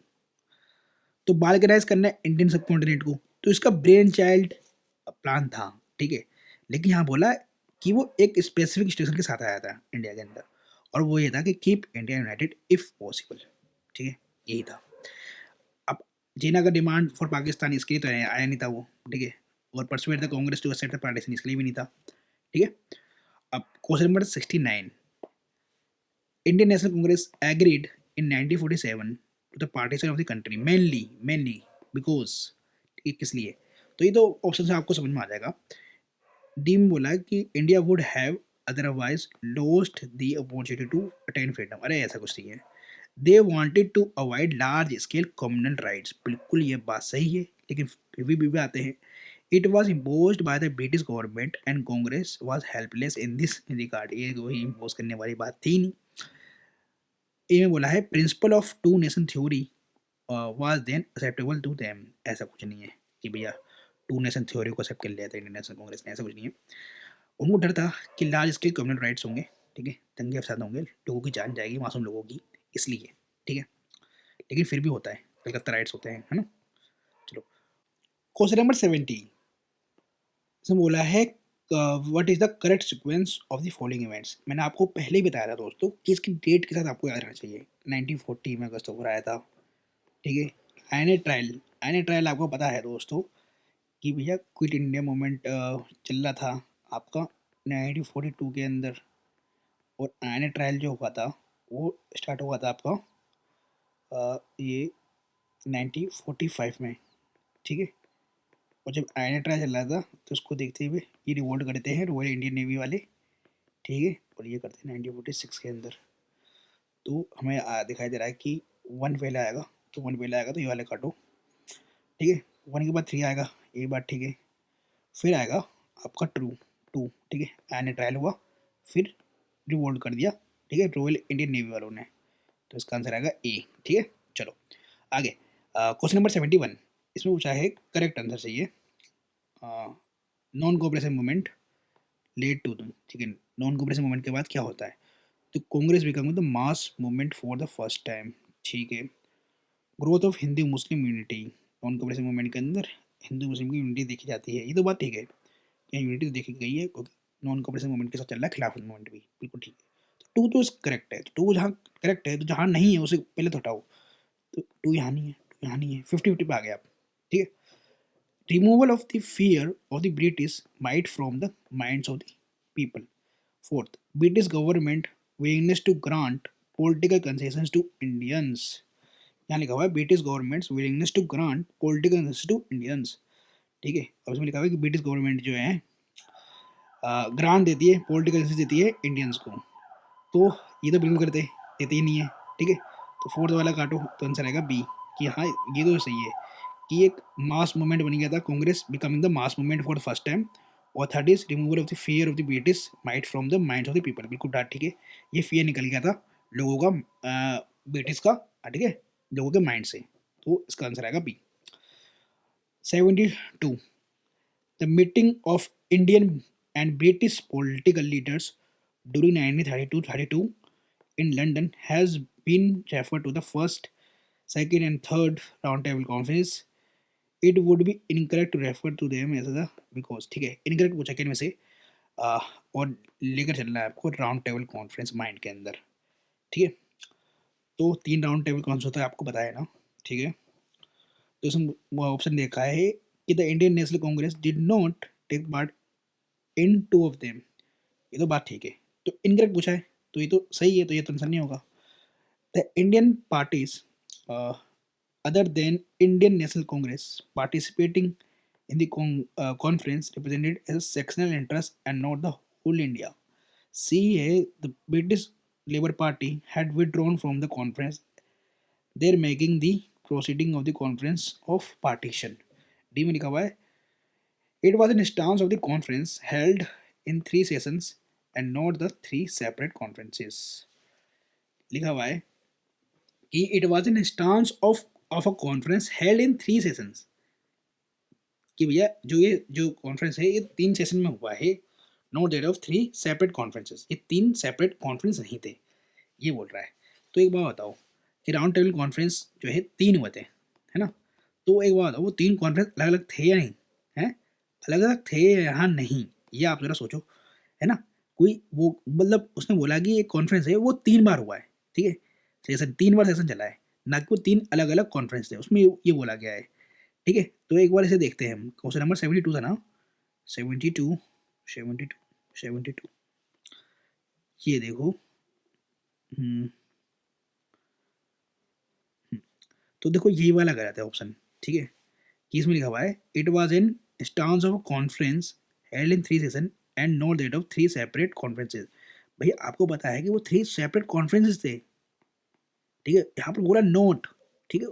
तो बालकनाइज करना है इंडियन सब कॉन्टिनेंट को, तो इसका ब्रेन चाइल्ड प्लान था, ठीक है। लेकिन यहाँ बोला कि वो एक स्पेसिफिक इंस्ट्रक्शन के साथ आया था इंडिया के अंदर, और वो ये था कि keep India United if possible, ठीक है, यही था। अब जीना का डिमांड फॉर पाकिस्तान इसके लिए तो आया नहीं था वो, ठीक है, और persuade the Congress to accept the partition इसके लिए भी नहीं था, ठीक है। अब question number 69, Indian National Congress agreed in 1947 to the partition of the country mainly because, ये किस लिए? तो ये तो ऑप्शन से आपको समझ में आ जाएगा। डीम बोला कि India would have otherwise lost the opportunity to attain freedom, अरे ऐसा कुछ नहीं है। They wanted to avoid large scale communal riots, बिल्कुल ये बात सही है, लेकिन फिर भी आते हैं। It was impose by the British government and Congress was helpless in this regard, ये वही इम्पोज करने वाली बात थी नहीं। ए में बोला है principle of two nation theory was then acceptable to them, ऐसा कुछ नहीं है कि भैया टू नेशन थ्योरी को एक्सेप्ट कर लिया था इंडियन नेशनल कांग्रेस ने, ऐसा कुछ नहीं है। उनको डर था कि लार्ज स्केल कम्युनल राइट्स होंगे, ठीक है, दंगे फसाद होंगे, लोगों की जान जाएगी, मासूम लोगों की, इसलिए, ठीक है। लेकिन फिर भी होता है, कलकत्ता राइट्स होते हैं, है ना। चलो क्वेश्चन नंबर 70, इसमें बोला है what is the correct sequence of the following events. मैंने आपको पहले ही बताया था दोस्तों कि इसकी डेट के साथ आपको याद रखना चाहिए। 1940 में अगस्त को आया था, ठीक है। आईने ट्रायल आपको पता है दोस्तों कि भैया क्विट इंडिया मूवमेंट चल रहा था आपका 1942 के अंदर, और आईने ट्रायल जो हुआ था वो स्टार्ट हुआ था आपका ये 1945 में, ठीक है। और जब आईने ट्रायल चल रहा था तो उसको देखते हुए ये रिवोल्ट करते हैं रॉयल इंडियन नेवी वाले, ठीक है, और ये करते हैं 1946 के अंदर। तो हमें दिखाई दे रहा है कि वन पहले आएगा, तो वन पहले आएगा तो ये वाले काटो, ठीक है। वन के बाद थ्री आएगा, ये बात ठीक है। फिर आएगा आपका टू, ठीक है, एन ट्रायल हुआ, फिर रिवोल्ट कर दिया, ठीक है, रॉयल इंडियन नेवी वालों ने। तो इसका आंसर आएगा ए, ठीक है। चलो आगे क्वेश्चन नंबर 71, इसमें पूछा है करेक्ट आंसर चाहिए। Non cooperation movement led to, ठीक है, नॉन कोऑपरेशन मूवमेंट के बाद क्या होता है? तो Congress become the mass movement for the first time, ठीक है। Growth of Hindu Muslim unity, non cooperation movement के अंदर हिंदू मुस्लिम की यूनिटी देखी जाती है, ये तो बात ठीक है, यहाँ यूनिटी तो देखी गई है क्योंकि नॉन कोऑपरेशन मूवमेंट के साथ चल रहा है खिलाफत मूवमेंट भी, बिल्कुल ठीक है। तो टू तो करेक्ट है, तो टू जहाँ करेक्ट है तो जहाँ नहीं है उसे पहले तो हटाओ, तो टू यहाँ नहीं है, टू यहाँ नहीं है, 50-50 पे आ गए आप, ठीक है। Removal of the fear of the British might from the minds of the people. Fourth, British government willingness to grant political concessions to Indians, यहाँ लिखा हुआ है British government willingness to grant political concessions to Indians, ठीक है। और उसमें लिखा हुआ है कि ब्रिटिश गवर्नमेंट जो है ग्रांट देती है, पॉलिटिकल कंसेशन देती है इंडियंस को, तो ये तो बिल्कुल देते ही नहीं है, ठीक है। तो फोर्थ वाला काटो, तो आंसर आएगा बी, कि हाँ ये तो सही है कि एक मास मूवमेंट बन गया था Congress becoming the mass movement for the first time. और third is removal of the fear of the British might from the minds of the people, बिल्कुल डाट ठीक है, ये फियर निकल गया था लोगों का ब्रिटिश का, ठीक है, लोगों के माइंड से, तो इसका आंसर आएगा B. 72, the meeting of Indian and British political leaders during 1932 in London has been referred to the first, second, and third roundtable conference. It would be incorrect to refer to them as the because, ठीक है, incorrect पूछा क्या इनमें से? और लेकर चलना है आपको राउंड टेबल कॉन्फ्रेंस माइंड के अंदर, ठीक है। तो 3 राउंड टेबल कौन से होता है आपको पता है ना, ठीक है। तो इसमें वो ऑप्शन देखा है कि the Indian National Congress did not take part in 2 of them, ये तो बात ठीक है। तो इनकरेक्ट पूछा है, तो ये तो सही है, तो ये तो आंसर नहीं होगा। The Indian parties other than Indian National Congress participating in the conference represented as sectional interest and not the whole India. CA, the British Labour Party, had withdrawn from the conference, there making the proceeding of the conference of partition. D में लिखा हुआ है it was an stance of the conference held in 3 sessions and not the 3 separate conferences. लिखा हुआ है कि it was an stance of a conference held in 3 sessions, कि भैया जो कॉन्फ्रेंस है ये 3 सेशन में हुआ है, not that of 3 separate conferences, ये 3 सेपरेट कॉन्फ्रेंस नहीं थे, ये बोल रहा है। तो एक बात बताओ कि राउंड टेबल कॉन्फ्रेंस जो है 3 हुए थे, है ना। तो एक बात बताओ वो 3 कॉन्फ्रेंस अलग अलग थे या नहीं, है अलग अलग थे या नहीं, ये आप जरा सोचो, है ना। कोई वो मतलब उसने बोला कि एक कॉन्फ्रेंस है वो 3 बार हुआ है, ठीक है, सेशन 3 बार सेशन चला है, ना कि वो 3 अलग अलग कॉन्फ्रेंस थे, उसमें ये बोला गया है, ठीक है। तो एक बार इसे देखते हैं हम, क्वेश्चन नंबर 72 था ना, 72 72 72, ये देखो। हम्म, हम्म, तो देखो यही वाला गलत है ऑप्शन, ठीक है, कि इसमें लिखा हुआ है it was in stance of conference held in 3 session and not that of 3 separate conferences. भैया आपको पता है कि वो 3 सेपरेट कॉन्फ्रेंसेस थे, ठीक है, यहाँ पर बोला नोट, ठीक है।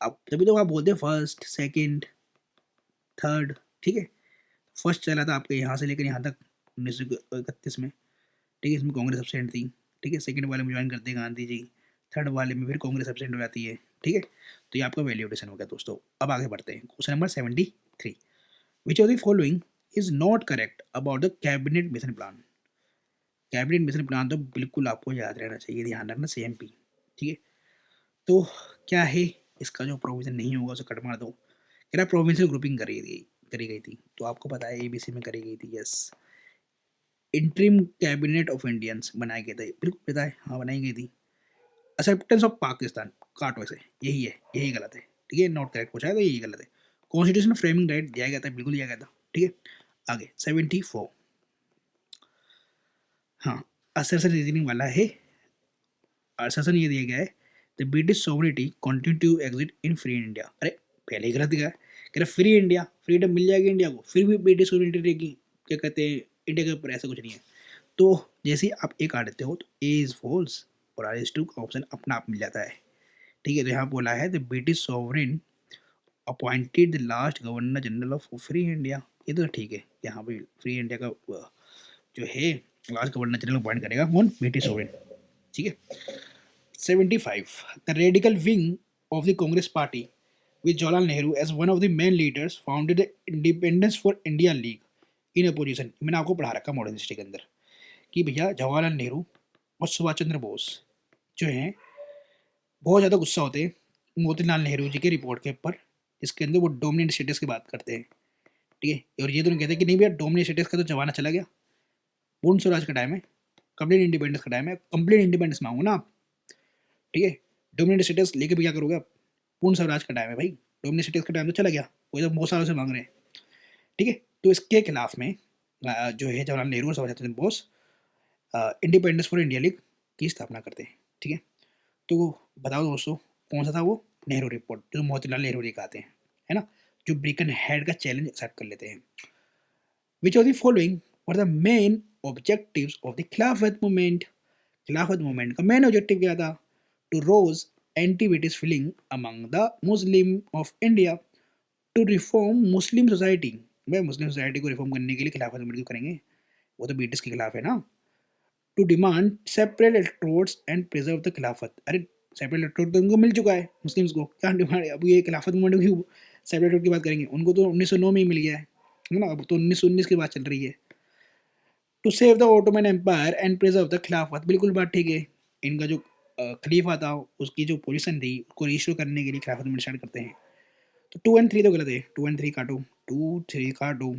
अब तभी तो आप बोलते हैं फर्स्ट सेकंड थर्ड, ठीक है। फर्स्ट चला था आपके यहाँ से लेकर यहाँ तक 1931 में, ठीक है, इसमें कांग्रेस एब्सेंट थी, ठीक है। सेकंड वाले में ज्वाइन करते हैं गांधी जी, थर्ड वाले में फिर कांग्रेस एब्सेंट हो जाती है, ठीक है। तो ये आपका वैल्यूएशन हो गया दोस्तों। अब आगे बढ़ते हैं, question number 73, which of the following is not correct about the cabinet mission plan. Cabinet mission plan तो बिल्कुल आपको याद रहना चाहिए, ध्यान रखना, CMP, ठीक है। तो क्या है इसका जो प्रोविजन नहीं होगा उसे कट मार दो। कह रहा प्रोविंशियल ग्रुपिंग करी गई थी, तो आपको पता है ABC में करी गई थी, yes. Interim cabinet of Indians बनाए गए थे, बिल्कुल पता है, हाँ बनाई गई थी। एक्सेप्टेंस ऑफ पाकिस्तान, काट वैसे यही है, यही गलत है, ठीक है, नॉट करेक्ट पूछा है तो यही गलत है। कॉन्स्टिट्यूशन फ्रेमिंग राइट दिया गया था, बिल्कुल दिया गया था, ठीक है। आगे 74, हाँ, असर्शन रीजनिंग वाला है। असर्शन ये दिया गया है the British sovereignty continue to exist in free India. अरे पहले ही गलत दिया है, कह रहा फ्री इंडिया, फ्रीडम मिल जाएगी इंडिया को, फिर भी ब्रिटिश सोवरिटी रहेगी, क्या कहते हैं, इंडिया के ऊपर, ऐसा कुछ नहीं है। तो जैसे ही आप एक आ देते हो तो ए इज फॉल्स और आर इज ट्रू का ऑप्शन अपना आप मिल जाता है, ठीक है। तो यहाँ बोला है the British sovereign appointed the last governor general of free India, ये तो ठीक है, यहाँ पे फ्री इंडिया का जो है लास्ट गवर्नर जनरल अपॉइंट करेगा कौन, ब्रिटिश सॉवरेन, ठीक है। 75, the radical wing of the Congress party with Jawaharlal Nehru as one of the main leaders founded the Independence for India League in opposition। मैंने आपको पढ़ा रखा मॉडर्न हिस्ट्री के अंदर कि भैया जवाहरलाल नेहरू और सुभाष चंद्र बोस जो हैं बहुत ज़्यादा गुस्सा होते हैं मोतीलाल नेहरू जी के रिपोर्ट के ऊपर, जिसके अंदर वो डोमिनेंट स्टेटस की बात करते हैं, ठीक है। और ये दोनों कहते हैं कि नहीं भैया डोमिनेंट स्टेटस का तो जमाना चला गया, पूर्ण स्वराज का टाइम है, कंप्लीट इंडिपेंडेंस का टाइम है, कंप्लीट इंडिपेंडेंस मांगो ना आप, ठीक है। डोमिनेंट स्टेटस लेके भी क्या करोगे आप, पूर्ण स्वराज का टाइम है भाई, डोमिनेंट स्टेटस का टाइम तो चला गया, वो तो बहुत सालों से मांग रहे हैं, ठीक है। तो इसके खिलाफ में जो है जवाहरलाल नेहरू और Subhash Chandra Bose independence for India league की स्थापना करते हैं, ठीक है। तो बताओ दोस्तों कौन सा था वो, नेहरू रिपोर्ट, जो मोतीलाल नेहरू जी कहते हैं, है ना, जो ब्रिकन हेड का चैलेंज एक्सेप्ट कर लेते हैं। Which of the following were the main objectives of the Khilafat movement. Khilafat movement का मेन ऑब्जेक्टिव क्या था, to rouse anti British feeling among the Muslim of India, to reform Muslim society. भाई Muslim society को reform करने के लिए खिलाफत movement क्यों करेंगे, वो तो ब्रिटिश के खिलाफ है ना। To demand separate electrodes and preserve the Khilafat. अरे सेपरेट इलेक्ट्रोड तो उनको मिल चुका है मुस्लिम्स को, क्या डिमांड, अब ये खिलाफत मूवमेंट की सेपरेट इलेक्ट्रोड की बात करेंगे, उनको तो 1909 में ही मिल गया है ना, अब तो 1919 की बात चल रही है। To save the Ottoman Empire and preserve the Khilafat, बिल्कुल बात ठीक है। इनका जो खलीफा था उसकी जो पोजीशन थी उसको रीस्टोर करने के लिए खिलाफत मूवमेंट स्टार्ट करते हैं। तो 2 और 3 तो गलत है, 2 और 3 काटो, 2 3 काटो,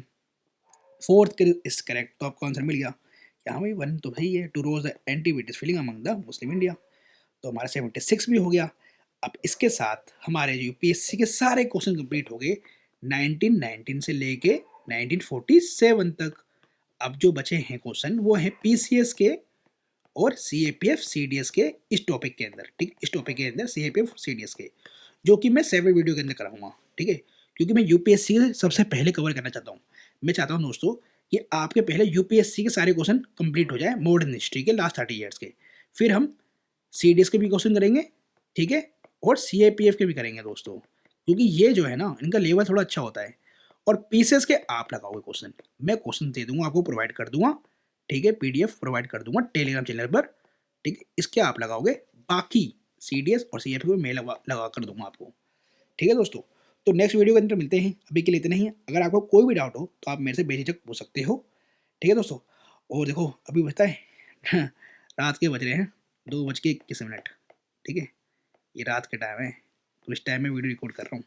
फोर्थ इज करेक्ट, तो आपको आंसर मिल गया कि हाँ भाई 1 तो भाई है, टू रोज द एंटीबीटीज feeling among the Muslim India. तो हमारा 76 भी हो गया। अब इसके साथ हमारे यूपीएससी के सारे क्वेश्चन कंप्लीट हो गए 1919 से लेके 1947 तक। अब जो बचे हैं क्वेश्चन वो हैं पीसीएस के और सीएपीएफ सीडीएस के इस टॉपिक के अंदर, ठीक, इस टॉपिक के अंदर सीएपीएफ सीडीएस के, जो कि मैं सेवरल वीडियो के अंदर कराऊंगा, ठीक है, क्योंकि मैं यूपीएससी सबसे पहले कवर करना चाहता हूँ। मैं चाहता हूँ दोस्तों कि आपके पहले यूपीएससी के सारे क्वेश्चन कंप्लीट हो जाए मॉडर्न हिस्ट्री के लास्ट 30 ईयर्स के, फिर हम सीडीएस के भी क्वेश्चन करेंगे, ठीक है, और सीएपीएफ के भी करेंगे दोस्तों, क्योंकि ये जो है ना इनका लेवल थोड़ा अच्छा होता है। और पीसीएस के आप लगाओगे क्वेश्चन, मैं क्वेश्चन दे दूंगा आपको, प्रोवाइड कर दूंगा, ठीक है, पीडीएफ प्रोवाइड कर दूंगा टेलीग्राम चैनल पर, ठीक है, इसके आप लगाओगे, बाकी सीडीएस और सीएपीएफ में मैं लगा कर दूंगा आपको, ठीक है दोस्तों। तो नेक्स्ट वीडियो के अंदर मिलते हैं, अभी के लिए इतना ही है। अगर आपको कोई भी डाउट हो तो आप मेरे से बेझिझक पूछ सकते हो, ठीक है दोस्तों। और देखो अभी बजता है रात के बज रहे हैं 2:21, ठीक है, ये रात के टाइम है, तो इस टाइम में वीडियो रिकॉर्ड कर रहा हूँ,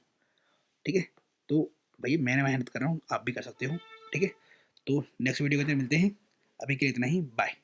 ठीक है। तो भाई मैंने मेहनत कर रहा हूँ, आप भी कर सकते हो, ठीक है। तो नेक्स्ट वीडियो के अंदर मिलते हैं, अभी के लिए इतना ही, बाय।